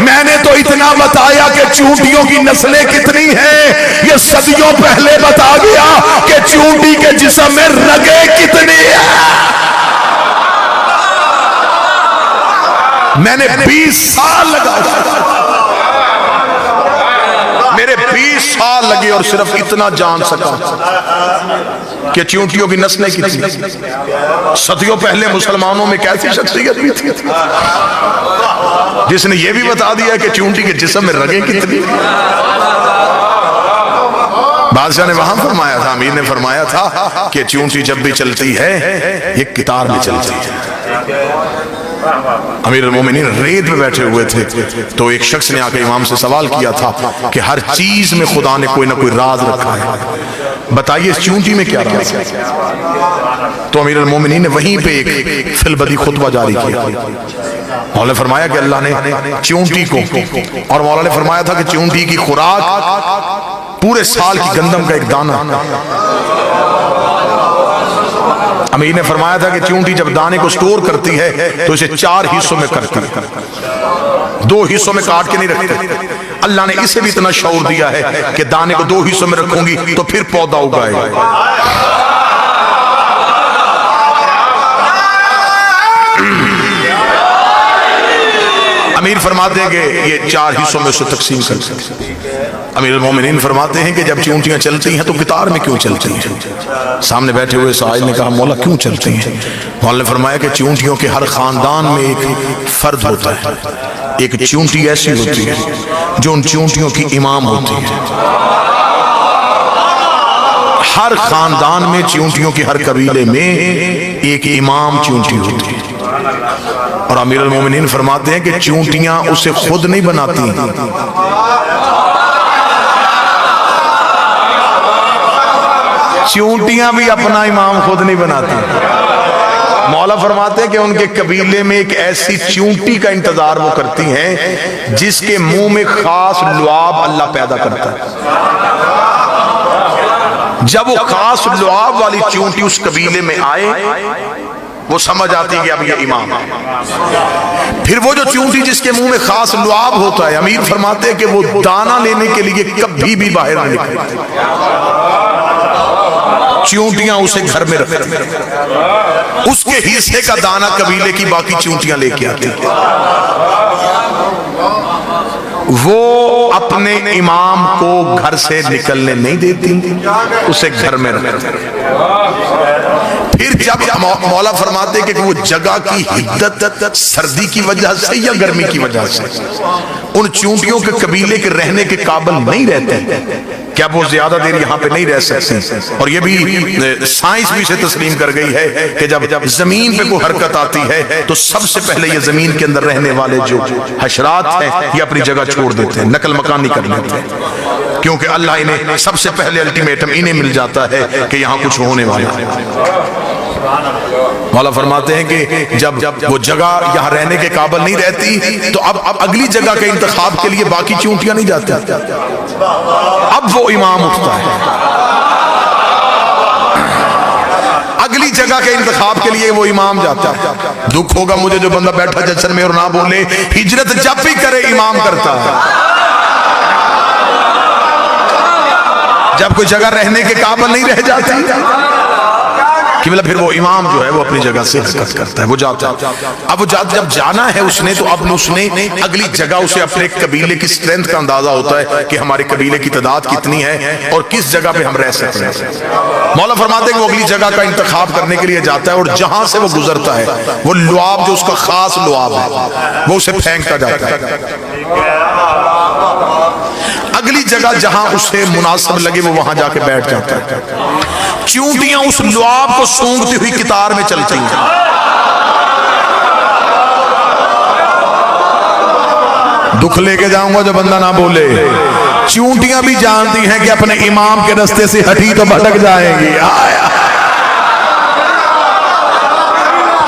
मैंने तो इतना बताया कि चूंटियों की नस्लें कितनी हैं, ये सदियों पहले बता गया कि चूंटी के जिस्म में रगे कितनी है। मैंने 20 साल लगाए, मेरे 20 साल लगे और सिर्फ इतना जान सका कि चींटियों की नस्लें कितनी। सदियों पहले मुसलमानों में कैसी शख्सियत भी थी जिसने यह भी बता दिया कि चींटी के जिस्म में रगें कितनी। बादशाह ने वहां फरमाया था, अमीर ने फरमाया था कि चींटी जब भी चलती है एक कितार में चलती है। अमीर अल-मोमिनीन रेत में बैठे हुए थे तो एक शख्स ने आकर इमाम से सवाल किया था कि हर चीज में खुदा ने कोई ना कोई राज रखा है, बताइए इस चींटी में क्या राज है। तो अमीर अल-मोमिनीन ने वहीं पे एक फिलबदी खुतबा जारी किया। मौला ने फरमाया कि अल्लाह ने चींटी को, और मौला ने फरमाया था कि चींटी की खुराक पूरे साल की गंदम का एक दाना। अमीर ने फरमाया था कि चींटी जब दाने को स्टोर करती है तो इसे 4 हिस्सों में करती है, 2 हिस्सों में काट के नहीं रखती। अल्लाह ने इसे भी इतना शऊर दिया है कि दाने को 2 हिस्सों में रखूंगी तो फिर पौधा उगाएगा। अमीर फरमाते हैं कि ये 4 हिस्सों में उसे तकसीम कर सकते। अमीर अल-मोमिनीन फरमाते हैं कि जब चींटियां चलती हैं तो कितार में क्यों चलती हैं। सामने बैठे हुए साहिल ने कहा, मौला क्यों चलती हैं। मौला ने फरमाया कि चींटियों के हर खानदान में एक फर्द होता है, एक चींटी ऐसी होती है जो उन चींटियों की इमाम होती है। हर खानदान में चींटियों के हर कबीले में एक इमाम चींटी होती है। और अमीर अल-मोमिनीन फरमाते हैं कि चींटियां उसे खुद नहीं बनाती, चींटियां भी अपना इमाम खुद नहीं बनाती। मौला फरमाते हैं कि उनके कबीले में एक ऐसी चींटी का इंतजार वो करती हैं जिसके मुंह में खास लुआब अल्लाह पैदा करता है। जब वो खास लुआब वाली चींटी उस कबीले में आए वो समझ आती है कि अब ये इमाम है। फिर वो जो चींटी जिसके मुंह में खास लुआब होता है, अमीर फरमाते हैं कि वो दाना लेने के लिए कभी भी बाहर नहीं निकलती, चींटियां उसे घर में रखती हैं, उसके हिस्से का दाना कबीले की बाकी चींटियां लेके आती हैं। वो अपने इमाम को घर से निकलने नहीं देती, उसे घर में रखती। फिर जब मौला फरमाते कि वो जगह की हिद्दत सर्दी की वजह से या गर्मी की वजह से उन चींटियों के कबीले के रहने के काबिल नहीं रहते, क्या वो ज्यादा देर यहाँ पे नहीं रह सकते। और ये भी साइंस भी से तस्लीम कर गई है कि जब जमीन पे कोई हरकत आती है तो सबसे पहले ये जमीन के अंदर रहने वाले जो हशरात हैं ये अपनी जगह छोड़ देते हैं, नकल मकानी कर लेते हैं, क्योंकि अल्लाह इन्हें सबसे पहले अल्टीमेटम इन्हें मिल जाता है कि यहाँ कुछ होने वाला है। मौला फरमाते हैं कि जब वो जगह यहाँ रहने के काबिल नहीं रहती तो अब अगली जगह के इंतखाब के लिए बाकी चींटियां नहीं जाती, अब वो इमाम उठता है। अगली जगह के इंतखाब के लिए वो इमाम जाता है। दुख होगा मुझे जो बंदा बैठा जश्न में और ना बोले, हिजरत जब भी करे इमाम करता है। जब कोई जगह रहने के काबिल नहीं रह जाती कि मतलब फिर वो इमाम जो है वो अपनी जगह से हरकत करता है, वो जाता है। अब वो जब जाना है उसने तो अब उसने अगली जगह उसे अपने कबीले की स्ट्रेंथ का अंदाजा होता है कि हमारे कबीले की तादाद कितनी है और किस जगह पे हम रह सकते हैं। मौला फरमाते हैं कि वो अगली जगह का इंतखाब करने के लिए जाता है और जहां से वो गुजरता है वो लुआब जो उसका खास लुआब है वो उसे फेंकता जाता है। अगली जगह जहां उसे मुनासिब लगे वो वहां जाके बैठ जाता है। चींटियां उस लुआब को सूंघती हुई कितार में चलती हैं। दुख लेके जाऊंगा जो बंदा ना बोले। चींटियां भी जानती हैं कि अपने इमाम के रास्ते से हटी तो भटक जाएंगी।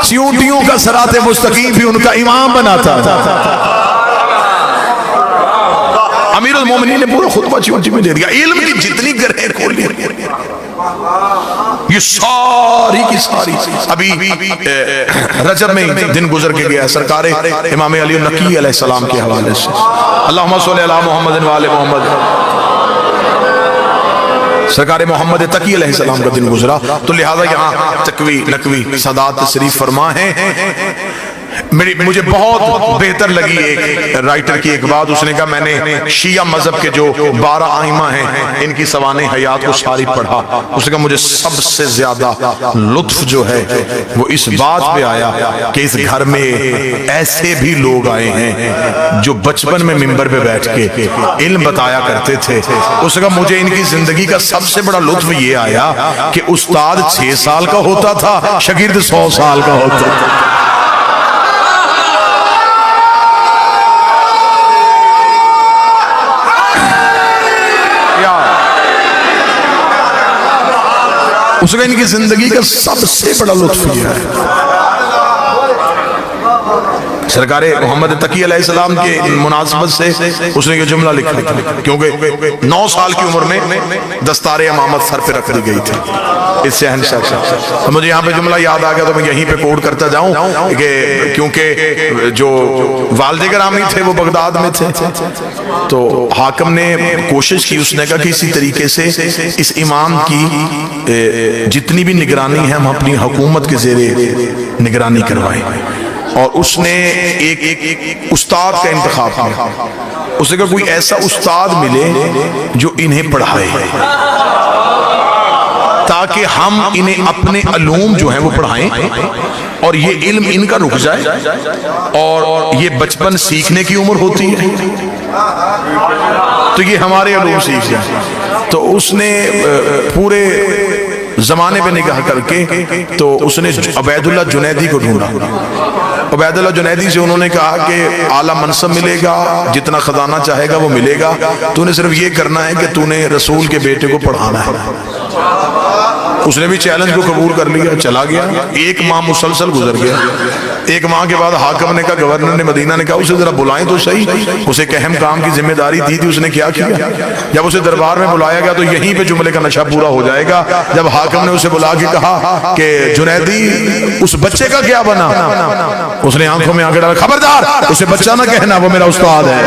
चींटियों का सराते मुस्तकीम भी उनका इमाम बनाता था। अमीर अल-मोमिनीन ने पूरा खुतबा चींटी में दे दिया। इल्म की जितनी गरहें खोली ये सारी की सारी अभी रजब में दिन गुजर के गया सरकार इमाम अली नकी अलैहिस्सलाम के हवाले से। अल्लाहुम्मा सल्ली अला मुहम्मद व आले मुहम्मद। सरकार मोहम्मद तकी अलैहिस्सलाम का दिन गुजरा तो लिहाजा यहाँ तकवी नकवी सदात तशरीफ फरमा है। मुझे बहुत बेहतर लगी एक राइटर की एक बात। उसने कहा मैंने शिया मजहब के जो 12 आइमा हैं इनकी सवाने हयात को सारी पढ़ा। उसने कहा मुझे सबसे ज्यादा लुत्फ जो है वो इस बात पे आया कि इस घर में ऐसे भी लोग आए हैं जो बचपन में मिंबर पे बैठ के इल्म बताया करते थे। उसने कहा मुझे इनकी जिंदगी का सबसे बड़ा लुत्फ ये आया कि उस्ताद 6 साल का होता था, शागिर्द 100 साल का होता था। उसका इनकी जिंदगी का सबसे बड़ा लुत्फ यह है। सरकार मोहम्मद तकी अलैहिस्सलाम के मुनासबत से उसने ये जुमला लिखा था, क्योंकि 9 साल की उम्र में दस्तारे अमामत सर पे रख दी गई थी इससे अहन। तो मुझे यहाँ पे जुमला याद आ गया तो मैं यहीं पे कोट करता जाऊं कि क्योंकि जो वालिद गिरामी थे वो बगदाद में थे, तो हाकिम ने कोशिश की, उसने कहा कि इसी तरीके से इस इमाम की जितनी भी निगरानी है हम अपनी हुकूमत के ज़ेरे निगरानी करवाएं। और उसने एक उस्ताद का इंतखाब किया। उसने कहा कोई ऐसा उस्ताद मिले जो इन्हें पढ़ाए ताकि हम इन्हें अपने अलूम जो हैं वो पढ़ाएं और ये इल्म इनका रुक जाए और ये बचपन सीखने की उम्र होती है तो ये हमारे अलूम सीख जाए। तो उसने पूरे जमाने पे निगाह करके तो उसने उबैदुल्लाह जुनैदी को ढूंढा। उबैदुल्लाह जुनैदी से उन्होंने कहा कि आला मनसब मिलेगा, जितना खजाना चाहेगा वो मिलेगा, तूने सिर्फ ये करना है कि तूने रसूल के बेटे को पढ़ाना है। उसने भी चैलेंज को कबूल कर लिया, चला गया। 1 माह मुसलसल गुजर गया। 1 माह के बाद हाकिम ने कहा, गवर्नर ने मदीना ने कहा उसे जरा बुलाएं तो सही, उसे एक अहम काम की जिम्मेदारी दी थी, उसने क्या किया। जब उसे दरबार में बुलाया गया तो यहीं पे जुमले का नशा पूरा हो जाएगा। जब हाकिम ने उसे बुला के कहा कि जुनैदी उस बच्चे का क्या बना, उसने आंखों में आंखें डाला, खबरदार उसे बच्चा ना कहना, वो मेरा उस्ताद है।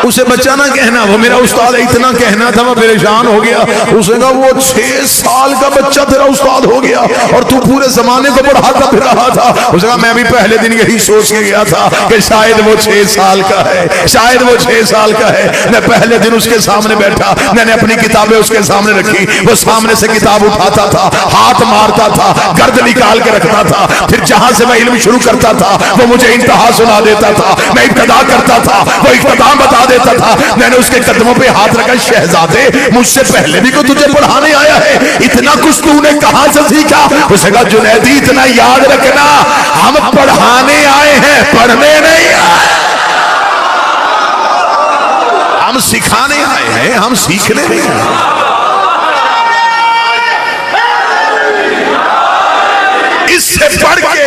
उसे बच्चा ना कहना, वो मेरा उस्ताद है। इतना कहना था, मैं परेशान हो गया। उसने कहा वो 6 साल का बच्चा तेरा उस्ताद हो गया और तू पूरे जमाने को पढ़ाता फिर रहा था। उसने कहा मैं भी पहले दिन यही सोच के गया था कि शायद वो 6 साल का है, शायद वो 6 साल का है। मैं पहले दिन उसके सामने बैठा, मैंने अपनी किताबें उसके सामने रखी, वो सामने से किताब उठाता था, हाथ मारता था, गर्द निकाल के रखता था, फिर जहां से मैं इल्म शुरू करता था वो मुझे इंतहा सुना देता था, मैं इब्तिदा करता था, वो इख्तिताम बता देता था। मैंने उसके कदमों पे हाथ रखा, शहजादे मुझसे पहले भी को तुझे पढ़ाने आया है, इतना कुछ तूने कहां से सीखा। उसने कहा जुनैदी इतना याद रखना, हम पढ़ाने आए हैं, पढ़ने नहीं आए, हम सिखाने आए हैं, हम सीखने नहीं आए। इससे बढ़ के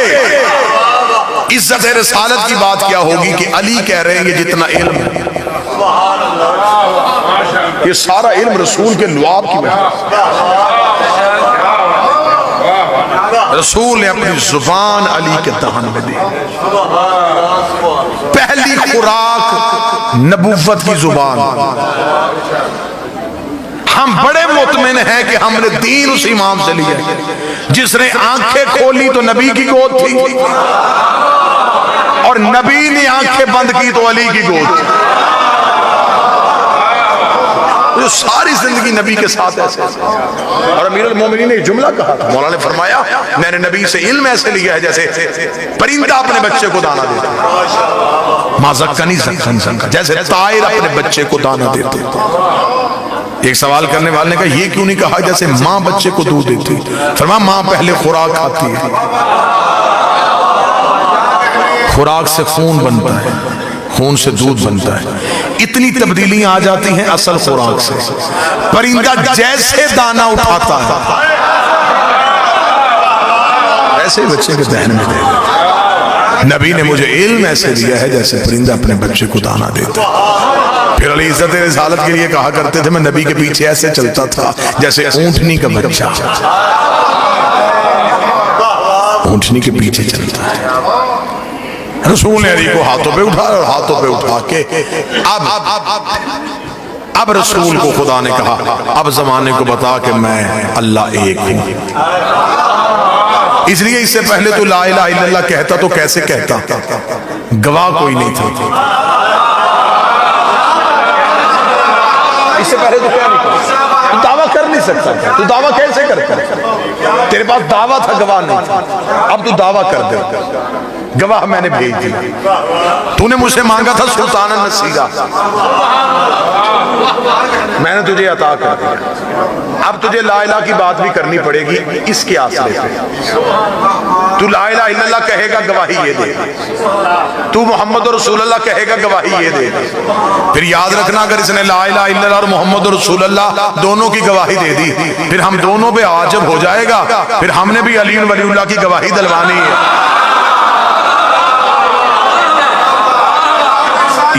इज्जत रिसालत की बात क्या होगी कि अली कह रहे हैं ये जितना इल्म है ये सारा इल्म रसूल के लुआब की वजह। रसूल ने अपनी जुबान अली के दहन में दी। पहली खुराक नबुव्वत की जुबान। हम बड़े मुतमिन हैं कि हमने दीन उस इमाम से लिया जिसने आंखें खोली तो नबी की गोद थी और नबी ने आंखें बंद की तो अली की गोद थी। जो सारी जिंदगी नबी के साथ ऐसे। और अमीरुल मोमिनीन ने जुमला कहा था, मौला ने फरमाया मैंने नबी से इल्म ऐसे लिया है जैसे परिंदा अपने बच्चे को दाना देता है, माज़क्कनी ज़क्कन, जैसे तायर अपने बच्चे को दाना देते। एक सवाल करने वाले ने कहा ये क्यों नहीं कहा जैसे माँ बच्चे को दूध देती। फरमाया माँ पहले खुराक खाती है, खुराक से खून बनता है, खून से दूध बनता है, इतनी तब्दीलियां आ जाती हैं असल खुराक से। परिंदा जैसे दाना उठाता है ऐसे बच्चे के दहन में देगा। नबी ने मुझे इल्म ऐसे दिया है जैसे परिंदा अपने बच्चे को दाना देता है। फिर अली इज्जत रिसालत के लिए कहा करते थे मैं नबी के पीछे ऐसे चलता था जैसे ऊंटनी का बच्चा ऊंटनी के पीछे चलता है। रसूल ने अली को हाथों पे उठाया और हाथों पे उठा के अब रसूल को खुदा ने कहा अब जमाने को बता कि मैं अल्लाह एक हूं। इसलिए इससे पहले तो ला इलाहा इल्लल्लाह कहता तो कैसे कहता, गवाह कोई नहीं था। इससे पहले तो क्या नहीं था, तू दावा कर नहीं सकता था। तू दावा कैसे करता, तेरे पास दावा था, गवाह नहीं था। अब तू दावा कर दे, गवाह मैंने भेज दिया। तूने मुझसे मांगा था सुल्तान नसीरा, मैंने तुझे अता कर दिया। अब तुझे ला इलाहा की बात भी करनी पड़ेगी इसके आसरे पे। तू ला इलाहा इल्लल्लाह कहेगा, गवाही ये दे। तू मोहम्मद रसूलुल्लाह कहेगा, गवाही ये दे। फिर याद रखना, अगर इसने ला इलाहा इल्लल्लाह और मोहम्मद रसूलुल्लाह दोनों की गवाही दे दी, फिर हम दोनों पे आजब हो जाएगा। फिर हमने भी अली वलीउल्लाह की गवाही दिलवानी है।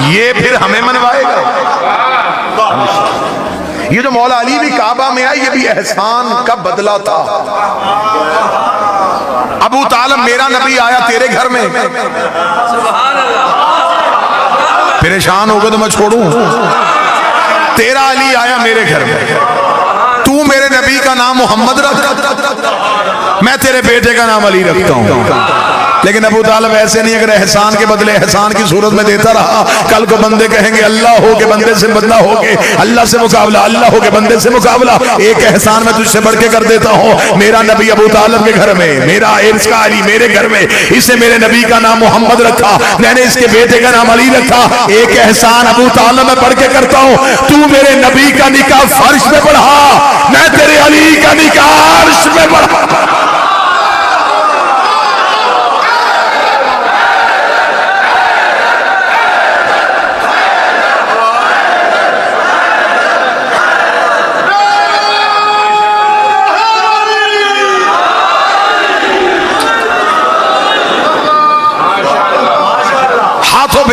ये फिर हमें मनवाएगा। ये जो मौला अली भी काबा में आए, ये भी एहसान का बदला था। अबू तालिब मेरा नबी आया तेरे घर में, परेशान हो गए तो मैं छोड़ूं? तेरा अली आया मेरे घर में, तू मेरे नबी का नाम मोहम्मद रख, मैं तेरे बेटे का नाम अली रखता हूं। लेकिन अबू तालिब ऐसे नहीं, अगर एहसान के बदले एहसान की सूरत में देता रहा, कल को बंदे कहेंगे अल्लाह हो के बंदे से बदला हो के अल्लाह से मुकाबला, अल्लाह हो के बंदे से मुकाबला। एक एहसान मैं तुझसे बढ़ के कर देता हूँ, मेरा नबी अबू तालिब के घर में, मेरा इर्स का अली मेरे घर में, इसे मेरे नबी का नाम मोहम्मद रखा, मैंने इसके बेटे का नाम अली रखा। एक एहसान अबू तालिब में बढ़ के करता हूँ, तू मेरे नबी का निकाह फर्श में बढ़ा, मैं तेरे अली का निकाह अर्श में बढ़ा।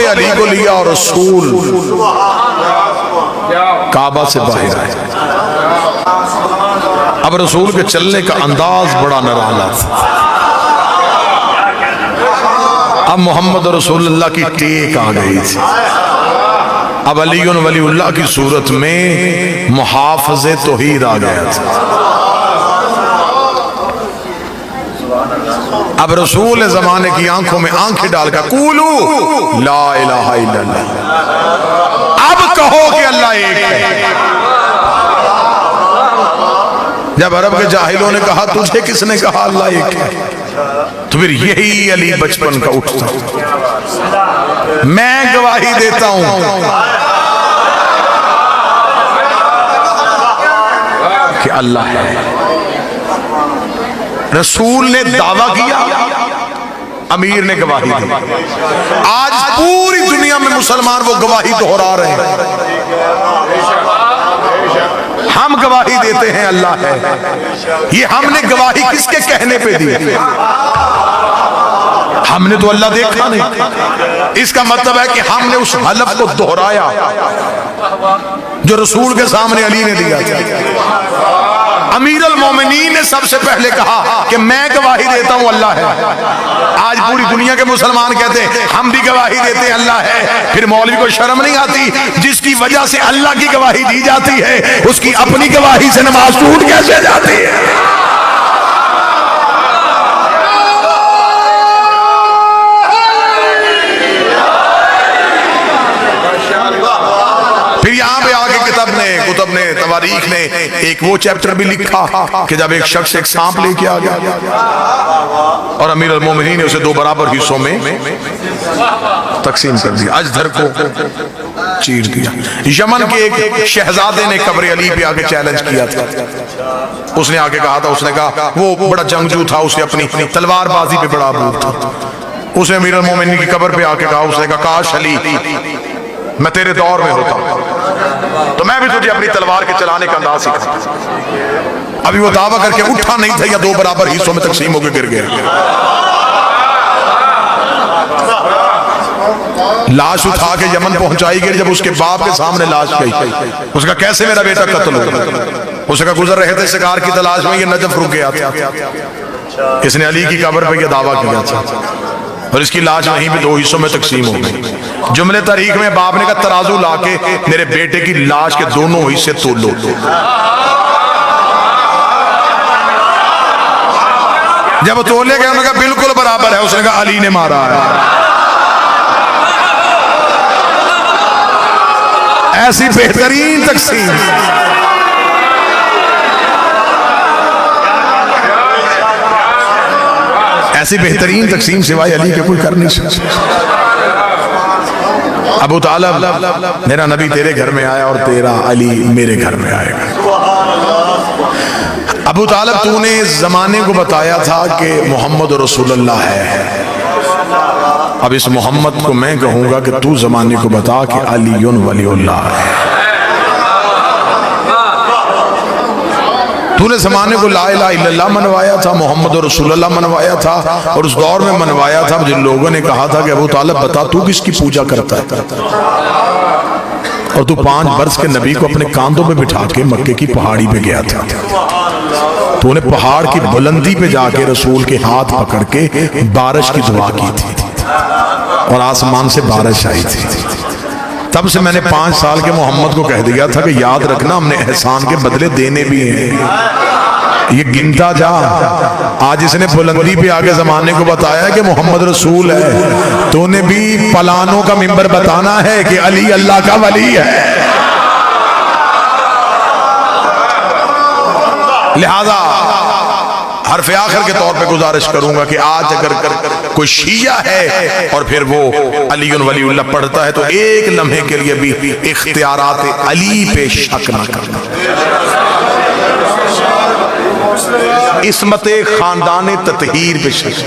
अली को लिया और रसूल काबा से बाहर आए। अब रसूल के चलने का अंदाज बड़ा निराला था। अब मोहम्मद रसूलुल्लाह की टेक आ गई थी। अब अली वलीउल्लाह की सूरत में मुहाफ़िज़े तौहीद आ गया था। अब रसूल जमाने की आंखों में आंखें डालकर कूलू ला इलाहा इल्लल्लाह, अब कहो कि अल्लाह एक है। जब अरब के जाहिलों ने कहा तुझे किसने कहा अल्लाह एक है, तो फिर यही अली बचपन का उठता, मैं गवाही देता हूं कि अल्लाह है। रसूल ने दावा किया, अमीर ने गवाही दी। आज पूरी दुनिया में मुसलमान वो गवाही दोहरा रहे हैं। हम गवाही देते हैं अल्लाह है। ये हमने गवाही किसके कहने पे दी? हमने तो अल्लाह देखा नहीं। इसका मतलब है कि हमने उस हलफ को दोहराया जो रसूल के सामने अली ने दिया था। अमीर अल मोमिनीन ने सबसे पहले कहा कि मैं गवाही देता हूं अल्लाह है। आज पूरी दुनिया के मुसलमान कहते हैं हम भी गवाही देते हैं अल्लाह है। फिर मौलवी को शर्म नहीं आती? जिसकी वजह से अल्लाह की गवाही दी जाती है, उसकी अपनी गवाही से नमाज टूट कैसे जाती है? फिर यहाँ पे आगे कुतुब ने तवारीख ने एक वो चैप्टर भी लिखा कि जब एक शख्स एक सांप लेके आ गया और अमीर अल मोमिनीन ने उसे दो बराबर हिस्सों में तकसीम कर दिया, अजधर को चीर दिया। यमन के एक शहजादे ने कब्र अली पे आके चैलेंज किया था। उसने आके कहा था, उसने कहा वो बड़ा जंगजू था, उसे अपनी तलवारबाजी पे बड़ा अबूर था। उसने अमीर अल मोमिनीन की कब्र पे आके कहा, उसने कहा काश अली मैं तेरे दौर में होता तो मैं भी तुझे अपनी तलवार के चलाने का अंदाज सिखाता। अभी वो दावा करके उठा नहीं था या दो बराबर हिस्सों में तकसीम होकर गिर गया। लाश उठा के यमन पहुंचाई गई। जब उसके बाप के सामने लाश गई, उसका कैसे मेरा बेटा कत्ल हो? उसका गुजर रहे थे शिकार की तलाश में, ये नजफ रुक गया था। इसने अली की कब्र पे यह दावा किया था और इसकी लाश वहीं पे दो हिस्सों में तकसीम हो गई। जुमले तारीख में बाप ने कहा तराजू लाके मेरे बेटे की लाश के दोनों हिस्से तोल लो। जब तोले गए उन्होंने कहा बिल्कुल बराबर है, उसने कहा अली ने मारा है। ऐसी बेहतरीन तकसीम ऐसी बेहतरीन तकसीम सिवाय अली के कोई कर नहीं सकता। अबू तालिब, मेरा नबी तेरे घर में आया और तेरा अली मेरे घर में आएगा। अबू तालिब, तूने इस जमाने को बताया था कि मोहम्मद रसूलुल्लाह है, अब इस मोहम्मद को मैं कहूंगा कि तू जमाने को बता कि अलीयुन वलीउल्लाह है। तूने जमाने को ला इलाहा इल्लल्लाह मनवाया था, मोहम्मद रसूलुल्लाह मनवाया था, और उस दौर में मनवाया था जिन लोगों ने कहा था कि अबू तालिब बता तू किसकी पूजा करता है, और तू 5 बरस के नबी को अपने कांधों पे बिठा के मक्के की पहाड़ी पे गया था। तूने पहाड़ की बुलंदी पे जाके रसूल के हाथ पकड़ के बारिश की दुआ की थी और आसमान से बारिश आई थी। तब से मैंने 5 साल के मोहम्मद को कह दिया था कि याद रखना हमने एहसान के बदले देने भी हैं, ये गिनता जा। आज इसने बुलंदी पे आगे जमाने को बताया कि मोहम्मद रसूल है, तूने भी पलानों का मिंबर बताना है कि अली अल्लाह का वली है। लिहाजा हरफ आखिर के तौर पे गुजारिश करूंगा कि आज अगर कोई शिया है और फिर वो अली वलीउल्लाह पढ़ता है तो एक लम्हे के लिए भी इख्तियारात अली पे शक न करना। इस्मत खानदान ततहीर पे शक।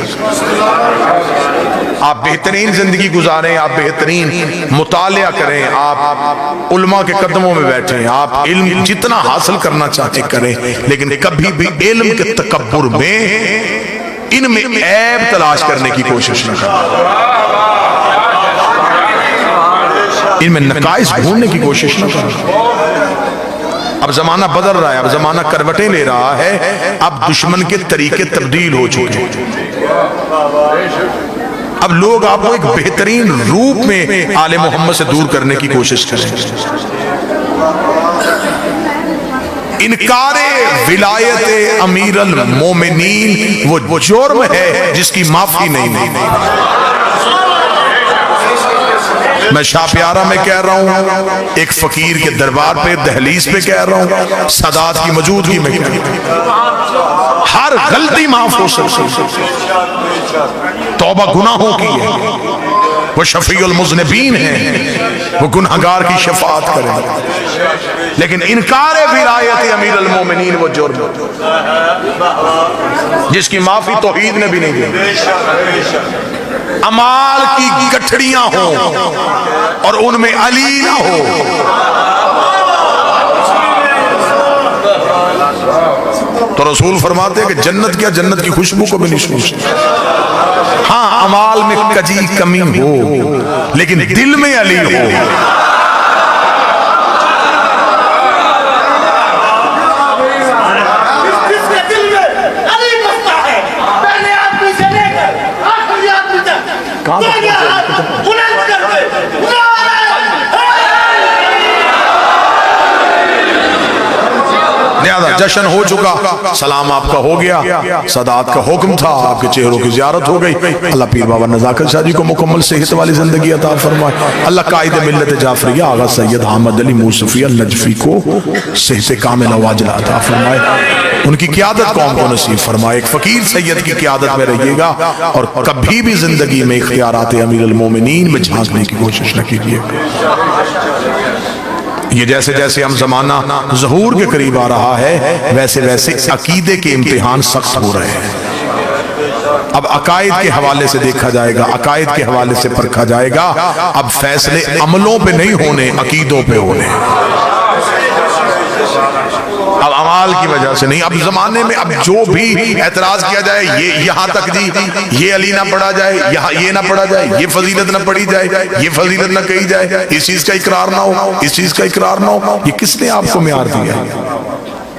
आप बेहतरीन जिंदगी गुजारें, आप बेहतरीन मुतालिया करें, आप उल्मा के कदमों में बैठें, आप इल्म जितना हासिल करना चाहते करें, लेकिन कभी भी इल्म के तकब्बुर में इनमें ऐब तलाश करने की कोशिश न करें, इनमें नकाइस ढूंढने की कोशिश न करें। अब जमाना बदल रहा है, अब जमाना करवटें ले रहा है, अब दुश्मन के तरीके तब्दील हो चुके हैं। अब लोग आपको एक बेहतरीन रूप में आले मोहम्मद से दूर करने की कोशिश करें। इनकारे विलायत अमीरुल मोमिनीन वो जुर्म है जिसकी माफी नहीं। मैं शाह प्यारा में कह रहा हूं, एक फकीर के दरबार पे दहलीज पे कह रहा हूं, सादात की मौजूदगी में कह रहा हूं, हर गलती माफ हो सकती, तौबा गुनाहों की है, वो शफीउल मुज़निबीन है, वो गुनहगार की शफाअत करें। लेकिन इनकार विलायत अमीरुल मोमिनीन वो जुर्म जिसकी माफी तौहीद ने भी नहीं दी। अमाल की गठड़ियां हो और उनमें अली ना हो, तो रसूल फरमाते हैं कि जन्नत क्या, जन्नत की खुशबू को भी नहीं सोचते। हाँ, अमाल में कजी कमी हो लेकिन दिल में अली हो। जश्न हो चुका, सलाम आपका हो गया, सदात का हुक्म था, आपके चेहरों की ज़ियारत हो गई। अल्लाह पीर बाबा नज़ाकत शाह जी को मुकम्मल सेहत वाली जिंदगी अता फरमाए। अल्लाह कायद मिल्लत जाफरिया आगा सैयद अहमद अली मूसफी नजफी को सेहत कामिल वाजिला अता फरमाए, उनकी क़यादत कौम को नसीब फरमाए। एक फ़कीर सैयद की क़यादत में रहिएगा और कभी भी जिंदगी में इख्तियारात अमीरुल मोमिनीन में झांकने की कोशिश न कीजिएगा। ये जैसे जैसे हम जमाना ज़हूर के करीब आ रहा है, वैसे वैसे अकीदे के इम्तिहान सख्त हो रहे हैं। अब अकायद के हवाले से देखा जाएगा, अकायद के हवाले से परखा जाएगा। अब फैसले अमलों पे नहीं होने, अकीदों पे होने। अब अमाल की वजह से नहीं। अब जमाने में अब जो भी एतराज किया जाए, ये यहाँ तक जी, ये अली ना पढ़ा जाए, यहाँ ये ना पढ़ा जाए, ये फजीलत ना पढ़ी जाए, ये फजीलत ना कही जाए, इस चीज का इकरार ना हो, इस चीज का इकरार ना हो, ये किसने आपको म्यार दिया?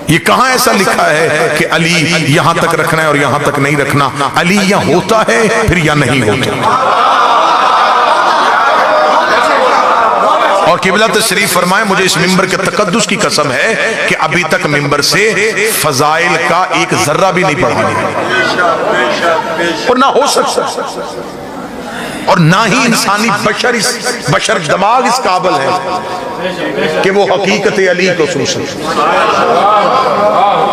ये कहाँ ऐसा लिखा है कि अली यहाँ तक रखना है और यहाँ तक नहीं रखना? अली यहाँ होता है फिर या नहीं होता। और किबला तशरीफ फरमाए, मुझे इस मिंबर के तकद्दुस की कसम है कि अभी तक मिंबर से फजाइल का एक जर्रा भी नहीं पढ़ा और ना हो सकता, और ना ही इंसानी बशर दिमाग इस काबिल है कि वो हकीकत अली को सुन सके।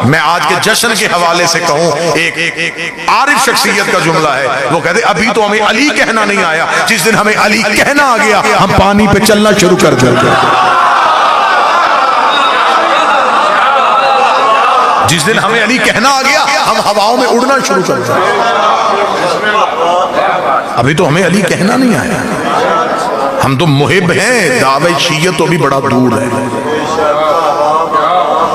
मैं आज के जश्न के हवाले से कहूं, एक आरिफ शख्सियत का जुमला है, वो कहते अभी तो हमें अली कहना नहीं आया, जिस दिन हमें अली कहना आ गया हम पानी पे चलना शुरू कर देंगे। जिस दिन हमें अली कहना आ गया हम हवाओं में उड़ना शुरू कर देंगे। अभी तो हमें अली कहना नहीं आया, हम तो मुहिब हैं, दावे शीयत तो भी बड़ा दूर है।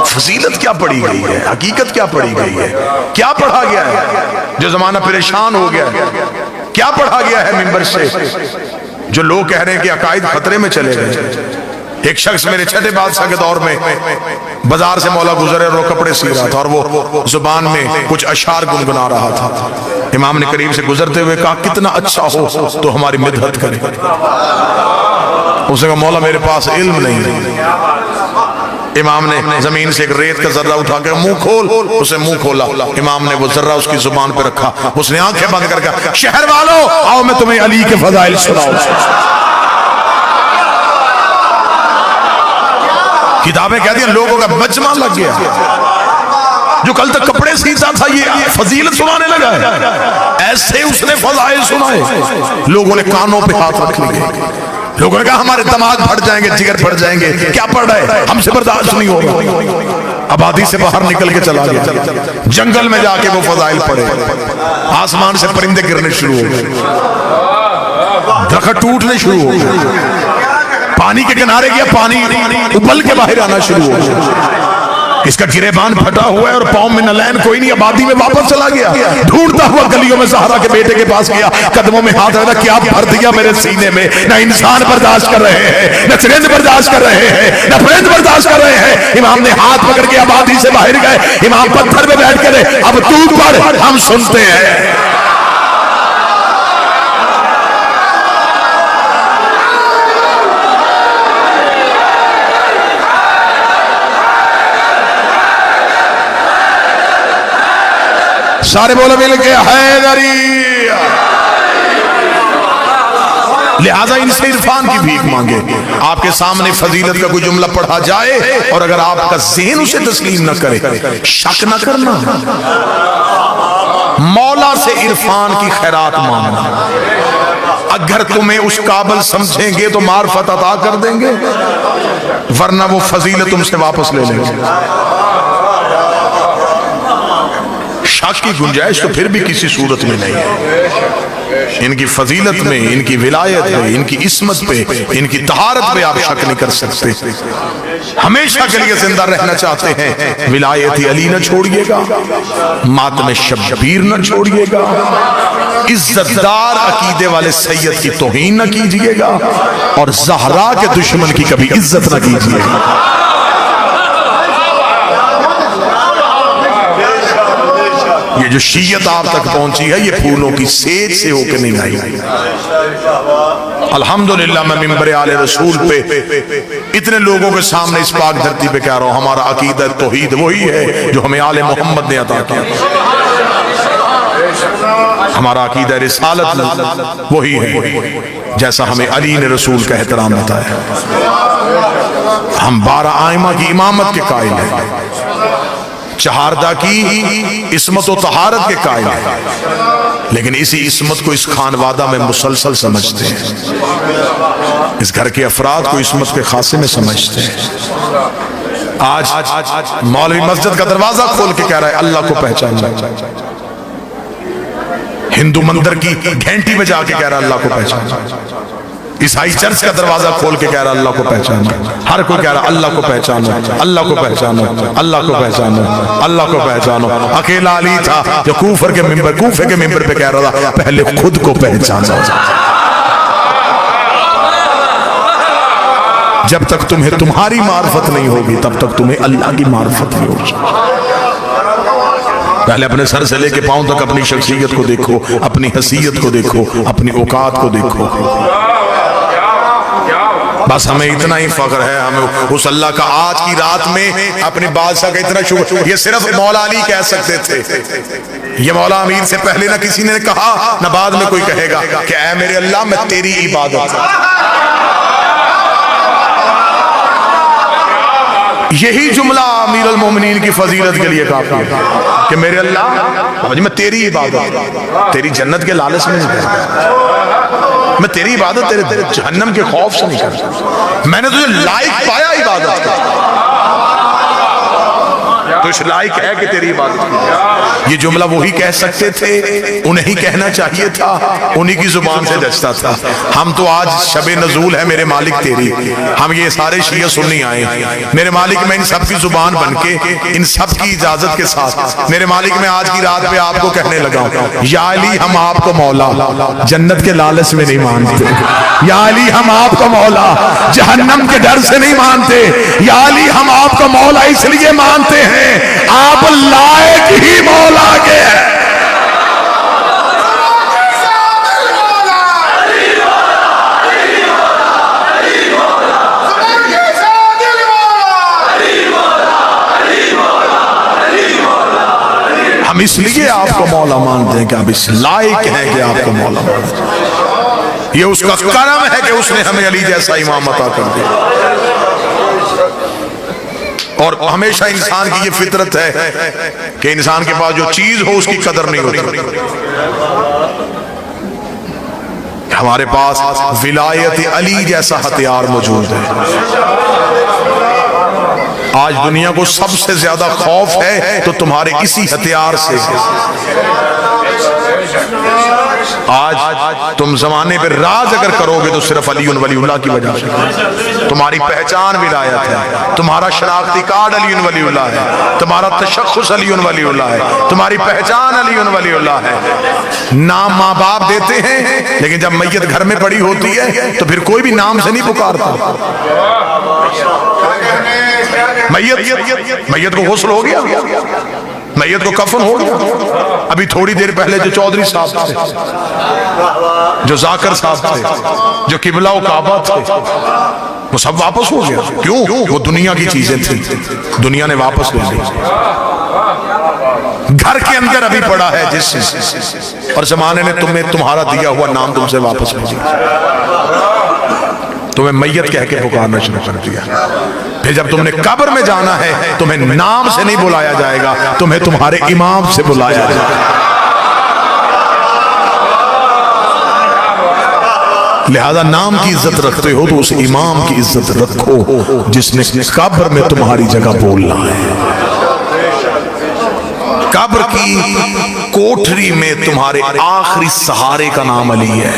फजीलत क्या पढ़ी गई है, हकीकत क्या पढ़ी गई है, क्या पढ़ा गया है जो जमाना परेशान हो गया है, क्या पढ़ा गया है मिंबर से जो लोग कह रहे हैं कि अकायद खतरे में चले गए। एक शख्स मेरे छठे बादशाह के दौर में बाजार से मौला गुजरे और वो कपड़े सी रहा था और वो जुबान में कुछ अशार गुनगुना रहा था। इमाम ने करीब से गुजरते हुए कहा कितना अच्छा हो तो हमारी मिदहत करे। उसने कहा मौला मेरे पास इल्म नहीं है। इमाम ने जमीन से एक रेत का जर्रा उठा के मुंह खोल, उसे मुंह खोला। इमाम ने वो जर्रा उसकी जुबान पे रखा, उसने आंखें बंद कर कहा शहर वालों आओ मैं तुम्हें अली के फजाइल सुनाऊं। किताबें कहती हैं लोगों का मजमा लग गया, जो कल तक कपड़े सीता था ये फजीलत सुनाने लगा है। ऐसे उसने फजाइल सुनाए, लोगों ने कानों पे हाथ रख लिए। लोगों ने कहा हमारे दिमाग फट जाएंगे, जिगर फट जाएंगे, क्या पढ़ रहा है, हमसे बर्दाश्त नहीं होगा। आबादी से बाहर निकल के चला गया, जंगल में जाके वो फजाइल पढ़े। आसमान से परिंदे गिरने शुरू हो गए, दरख्त टूटने शुरू हो गए, पानी के किनारे गया, पानी उबल के बाहर आना शुरू हो गया। इसका गिरेबान फटा हुआ है और पाँव में नलैन कोई नहीं, आबादी में वापस चला गया। ढूंढता हुआ गलियों में ज़हरा के बेटे के पास गया, कदमों में हाथ रखा, क्या भर दिया मेरे सीने में। न इंसान बर्दाश्त कर रहे हैं, न चरिंद बर्दाश्त कर रहे हैं, न परिंद बर्दाश्त कर रहे हैं। इमाम ने हाथ पकड़ के आबादी से बाहर गए। इमाम पत्थर पे बैठ कर अब तू पढ़, हम सुनते हैं। सारे बोलो मिल के हैदरी। लिहाजा इनसे इरफान की भीख मांगे। आपके सामने फजीलत का कोई जुमला पढ़ा जाए और अगर आपका ज़हन उसे तस्लीम न करे, शक न करना, मौला से इरफान की खैरात मांगना। अगर तुम्हें उस काबिल समझेंगे तो मार्फत अता कर देंगे, वरना वो फजीलत तुमसे वापस ले लेंगे। शक की गुंजाइश तो फिर भी किसी सूरत में नहीं है। इनकी फजीलत में, इनकी विलायत में, इनकी इस्मत पे, इनकी तहारत पे आप शक नहीं कर सकते। हमेशा के लिए जिंदा रहना चाहते हैं, विलायत अली न छोड़िएगा, मातम शब्बीर न छोड़िएगा, इज्जतदार अकीदे वाले सैयद की तौहीन न कीजिएगा और ज़हरा के दुश्मन की कभी इज्जत न कीजिएगा। ये जो शीयत आप तक पहुंची है ये फूलों की सेज से होकर नहीं आई। अल्हम्दुलिल्लाह मैं मिंबर आले रसूल पे इतने लोगों के सामने इस पाक धरती पे कह रहा हूं, हमारा अकीदा तौहीद वही है जो हमें आले मोहम्मद ने अता किया। हमारा अकीदा रिसालत वही है जैसा हमें अली ने रसूल का एहतराम बताया। हम 12 आइमा की इमामत के कायल हैं, चहारदा की इस्मत और तहारत के कायल हैं, लेकिन इसी इस्मत को इस खानवादा में मुसलसल समझते हैं, इस घर के अफराद को इस्मत के खासे में समझते हैं। आज मौलवी मस्जिद का दरवाजा खोल के कह रहा है अल्लाह को पहचानना, हिंदू मंदिर की घंटी में जाके कह रहा है अल्लाह को पहचानना, ईसाई चर्च का दरवाजा खोल के कह रहा अल्लाह को पहचानो, हर कोई कह रहा अल्लाह को पहचानो, अल्लाह को पहचानो, अल्लाह को पहचानो, अल्लाह को पहचानो। अकेला अली था जो कूफे के मिंबर पे कह रहा था पहले खुद को पहचानो। जब तक तुम्हें तुम्हारी मार्फत नहीं होगी तब तक तुम्हें अल्लाह की मार्फत नहीं होगी। पहले अपने सर से लेके पांव तक अपनी शख्सियत को देखो, अपनी हसीयत को देखो, अपनी औकात को देखो। बस हमें इतना ही फख्र है, हमें उस अल्लाह का आज की रात में अपने बादशाह का इतना शुक्र। ये सिर्फ मौला अली कह सकते थे, ये मौला अमीर से पहले ना किसी ने कहा ना बाद में कोई कहेगा कि ऐ मेरे अल्लाह मैं तेरी इबादत। यही जुमला अमीर अल मोमिनीन की फजीलत के लिए काफी है कि मेरे अल्लाह मैं तेरी इबादत, तेरी जन्नत के लालच में नहीं करता, मैं तेरी इबादत तेरे जहन्नम के खौफ से नहीं करता, मैंने तुझे लायक पाया इबादत का, तो इस लायक है कि तेरी इबादत की। ये जुमला वही कह सकते थे, उन्हें ही कहना चाहिए था, उन्हीं की जुबान से जचता था। हम तो आज शबे नजूल है मेरे मालिक तेरी, हम ये सारे शिया सुन्नी आए मेरे मालिक, मैं इन सब की जुबान बन के इन सब की इजाजत के साथ मेरे मालिक मैं आज की रात पे आपको कहने लगा हूं, या अली हम आपको मौला जन्नत के लालच में नहीं मानते, या अली हम आपको मौला जहन्नम के डर से नहीं मानते, या अली हम आपको मौला इसलिए मानते हैं आप लायक ही मौला के हैं। हम इसलिए आपको मौला मानते हैं कि आप इस लायक हैं कि आपको मौला मानते हैं। ये उसका करम है कि उसने हमें अली जैसा इमाम अता कर दिया। और हमेशा इंसान की ये फितरत है कि इंसान के पास जो चीज हो उसकी कदर नहीं होती। हमारे पास विलायत अली जैसा हथियार मौजूद है। आज दुनिया को सबसे ज्यादा खौफ है तो तुम्हारे इसी हथियार से। आज तुम जमाने पे राज अगर करोगे तो सिर्फ अली वलीउल्लाह की वजह से। तुम्हारी पहचान विलायत है, तुम्हारा शनाख्ती कार्ड अली वलीउल्लाह है, तुम्हारा तशख्खुस अली वलीउल्लाह है, तुम्हारी पहचान अली वलीउल्लाह है। नाम माँ बाप देते हैं लेकिन जब मैयत घर में पड़ी होती है तो फिर कोई भी नाम से नहीं पुकारता। मैयत को गुस्ल हो गया, मैयत को कफन हो गया। अभी थोड़ी देर पहले जो चौधरी साहब थे, जो जाकर साहब थे, जो किबला व काबा थे, वो सब वापस हो गया। क्यों? वो दुनिया की चीजें थी, दुनिया ने वापस ले ली। घर के अंदर अभी पड़ा है जिस और जमाने ने तुम्हें तुम्हारा दिया हुआ नाम तुमसे वापस ले लिया, तुम्हें मैयत कह के पुकारना शुरू कर दिया। फिर जब तुमने कब्र में जाना है तुम्हें नाम से नहीं बुलाया जाएगा, तुम्हें तुम्हारे इमाम से बुलाया जाएगा। लिहाजा नाम की इज्जत रखते हो तो उस इमाम की इज्जत रखो जिसने कब्र में तुम्हारी जगह बोलना है। कब्र की कोठरी में तुम्हारे आखिरी सहारे का नाम अली है।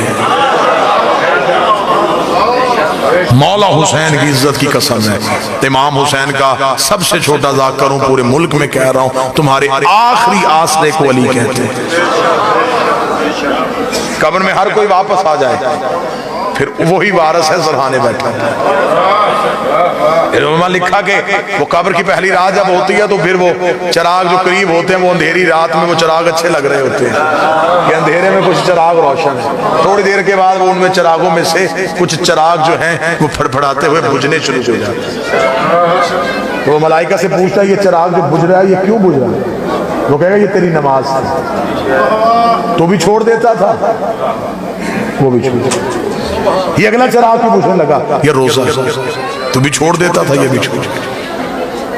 मौला हुसैन की इज्जत की कसम है, इमाम हुसैन का सबसे छोटा जाकर हूं, पूरे मुल्क में कह रहा हूं, तुम्हारे आखिरी आसरे को अली कहते हैं। कब्र में हर कोई वापस आ जाए फिर वही वारस है सरहाने बैठा है। लिखा के वो कब्र की पहली रात जब होती है तो फिर वो चिराग जो करीब होते हैं वो अंधेरी रात में वो चिराग अच्छे लग रहे होते हैं कि अंधेरे में कुछ चिराग रोशन है। थोड़ी देर के बाद वो उनमें चिरागों में से कुछ चिराग जो हैं वो फड़फड़ाते हुए बुझने शुरू हो जाते हैं। तो वो मलाइका से पूछता है ये चिराग जो बुझ रहा है ये क्यों बुझ रहा है? वो कहेगा ये तेरी नमाज थी, तो भी छोड़ देता था, वो भी छोड़। ये अगला चिराग क्यों बुझने लगा? ये रोजा, तू भी छोड़ देता था, ये भी छोड़।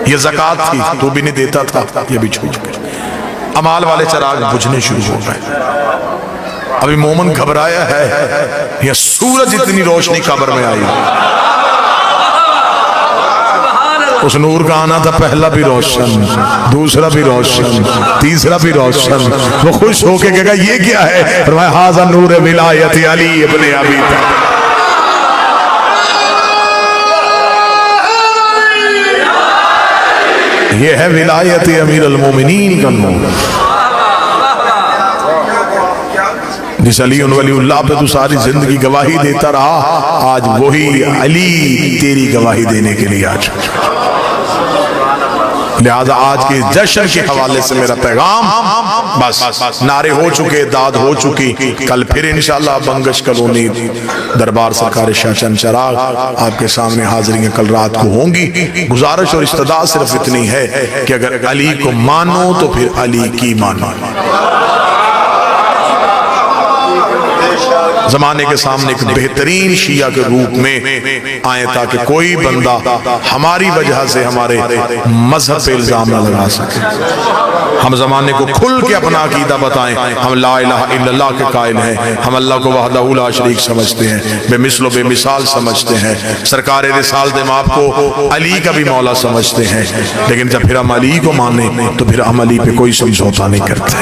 ये ज़कात थी, तू भी नहीं देता था, ये भी छोड़। अमाल वाले चिराग बुझने शुरू हो गए। अभी मोमन घबराया है, यह सूरज इतनी रोशनी कब्र में आई। उस नूर का आना था, पहला भी रोशन, दूसरा भी रोशन, तीसरा भी रोशन। वो खुश होके कहेगा ये क्या है? फरमाया हाज़ा नूर विलायत अली इब्ने अबी तालिब। ये है विलायत अमीर अल मोमिनीन का नूर। जिस अली वलीउल्लाह पे तू सारी जिंदगी गवाही देता रहा, आज वही अली तेरी गवाही देने के लिए आज लिहाजा आज के जश्न के हवाले से मेरा पैगाम, बस नारे हो चुके, दाद हो चुकी, कल फिर इंशाअल्लाह बंगश कॉलोनी दरबार सरकार शाहचंद चराग आपके सामने हाजिरियां कल रात को होंगी। गुजारिश और इस्तदा सिर्फ इतनी है कि अगर अली को मानो तो फिर अली की मानो। जमाने के सामने एक बेहतरीन शिया के रूप में आए ताकि कोई बंदा हमारी वजह से हमारे मजहब पे इल्जाम न लगा सके। हम जमाने को खुल के अपना अकीदा बताएं। हम ला इलाहा इल्लल्लाह के कायल हैं, हम अल्लाह को वहदहू ला शरीक समझते हैं, बेमिसलो बेमिसाल समझते हैं, सरकार रिसालत माप को अली का भी मौला समझते हैं। लेकिन जब फिर हम अली को माने तो फिर हम अली पे कोई समझौता नहीं करते।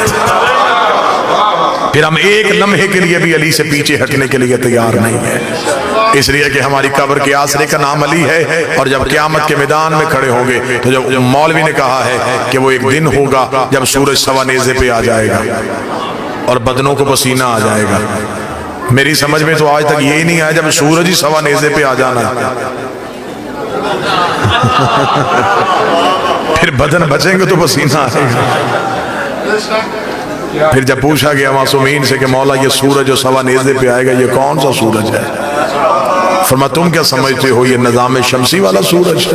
फिर हम एक लम्हे के लिए भी अली से पीछे हटने के लिए तैयार नहीं है, इसलिए कि हमारी कब्र के आसरे का नाम अली है। और जब क़यामत के मैदान में खड़े होंगे तो जो मौलवी ने कहा है कि वो एक दिन होगा जब सूरज सवा नेज़े पे आ जाएगा और बदनों को पसीना आ जाएगा। मेरी समझ में तो आज तक यही नहीं आया जब सूरज ही सवा नेज़े पे आ जाना फिर बदन बचेंगे तो पसीना आएगा। फिर जब पूछा गया मासूमीन से कि मौला ये सूरज जो सवा नेज़े पे आएगा ये कौन सा सूरज है? फरमा तुम क्या समझते हो ये निज़ाम शमसी वाला सूरज है,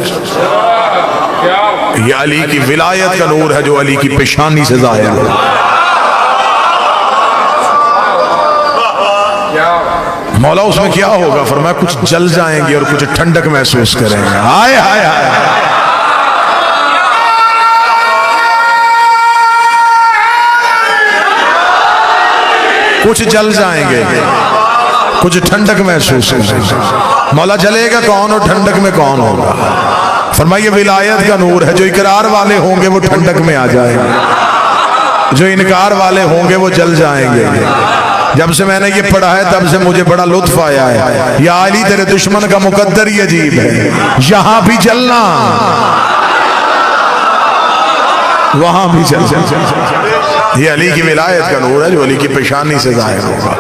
ये अली की विलायत का नूर है जो अली की पेशानी से ज़ाहिर है। मौला उसमें क्या होगा? फरमाया कुछ जल जाएंगे और कुछ ठंडक महसूस करेंगे। हाय हाय हाय, कुछ जल जाएंगे, कुछ ठंडक महसूस करेंगे। मौला जलेगा कौन और ठंडक में कौन होगा? फरमाइए विलायत का नूर है, जो इकरार वाले होंगे वो ठंडक में आ जाएंगे, जो इनकार वाले होंगे वो जल जाएंगे। जब से मैंने ये पढ़ा है तब से मुझे बड़ा लुत्फ आया है। या अली तेरे दुश्मन का मुकद्दर ही अजीब है, यहां भी जलना वहां भी जल। ये अली की विलायत का नूर है जो अली की पेशानी से जाहिर होगा।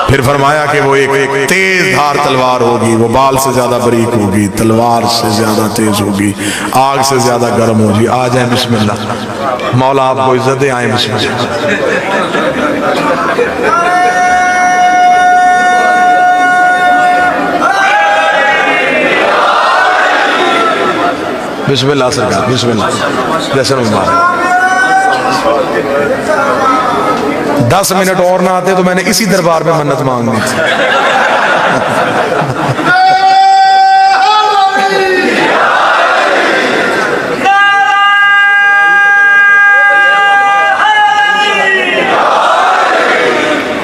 फिर फरमाया कि वो एक तेज धार तलवार होगी, वो बाल से ज्यादा बारीक होगी, तलवार से ज्यादा तेज होगी, आग से ज्यादा गर्म होगी। आ जाए बिस्मिल्लाह, मौला आपको इज्जत दे, आए बिस्मिल्लाह। बिस्मिल्लाह सरकार, बिस्मिल्लाह। जैसे मुबारक। 10 मिनट और ना आते तो मैंने इसी दरबार में मन्नत मांगनी थी।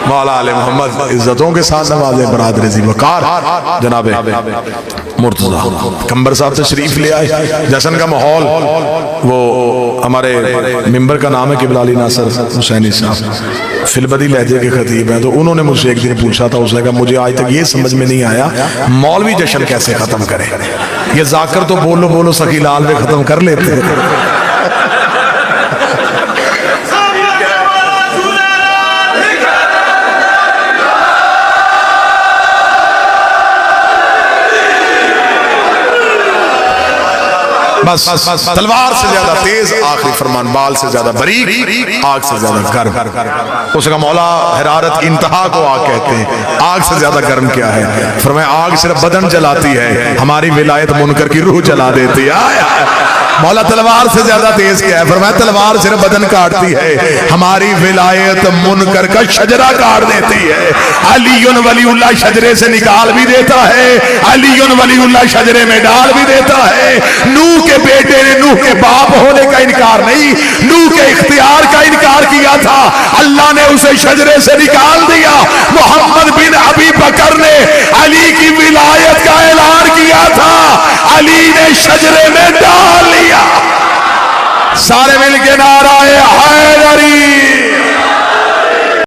मौला आले मोहम्मद इज्जतों के साथ नवाजे बरादर जी वकार जनाब मुर्तजा कंबर साहब तशरीफ ले आए। जश्न का माहौल, वो हमारे मिंबर का नाम है किबला अली नासर हुसैनी साहब, फिलबदी लहजे के खतीब हैं। तो उन्होंने मुझसे एक दिन पूछा था, उसने कहा मुझे आज तक ये समझ में नहीं आया मौलवी जश्न कैसे खत्म करें। ये जाकर तो बोलो बोलो सखी लाल में खत्म कर लेते हैं। बस तलवार से ज्यादा तेज आखिरी फरमान, बाल से ज्यादा बारीक, आग से ज्यादा गर्म। उसका मौला हरारत इंतहा को आग कहते हैं, आग से ज्यादा गर्म क्या है? फरमाया आग सिर्फ बदन जलाती है, हमारी विलायत मुनकर की रूह जला देती है। मौला तलवार से ज्यादा तेज क्या है? फरमाया तलवार सिर्फ बदन काटती है, हमारी विलायत मुनकर का शजरा काट देती है। अलीयुन वलीउल्लाह शजरे से निकाल भी देता है, अलीयुन वलीउल्लाह शजरे में डाल भी देता है। नूह के बेटे ने नूह के बाप होने का इनकार नहीं, नूह के इख्तियार का इनकार किया था, अल्लाह ने उसे शजरे से निकाल दिया। मोहम्मद बिन अबी बकर ने अली की विलायत का ऐलान किया था, अली ने शजरे में डाल लिया। सारे मिलके नाराए हैदरी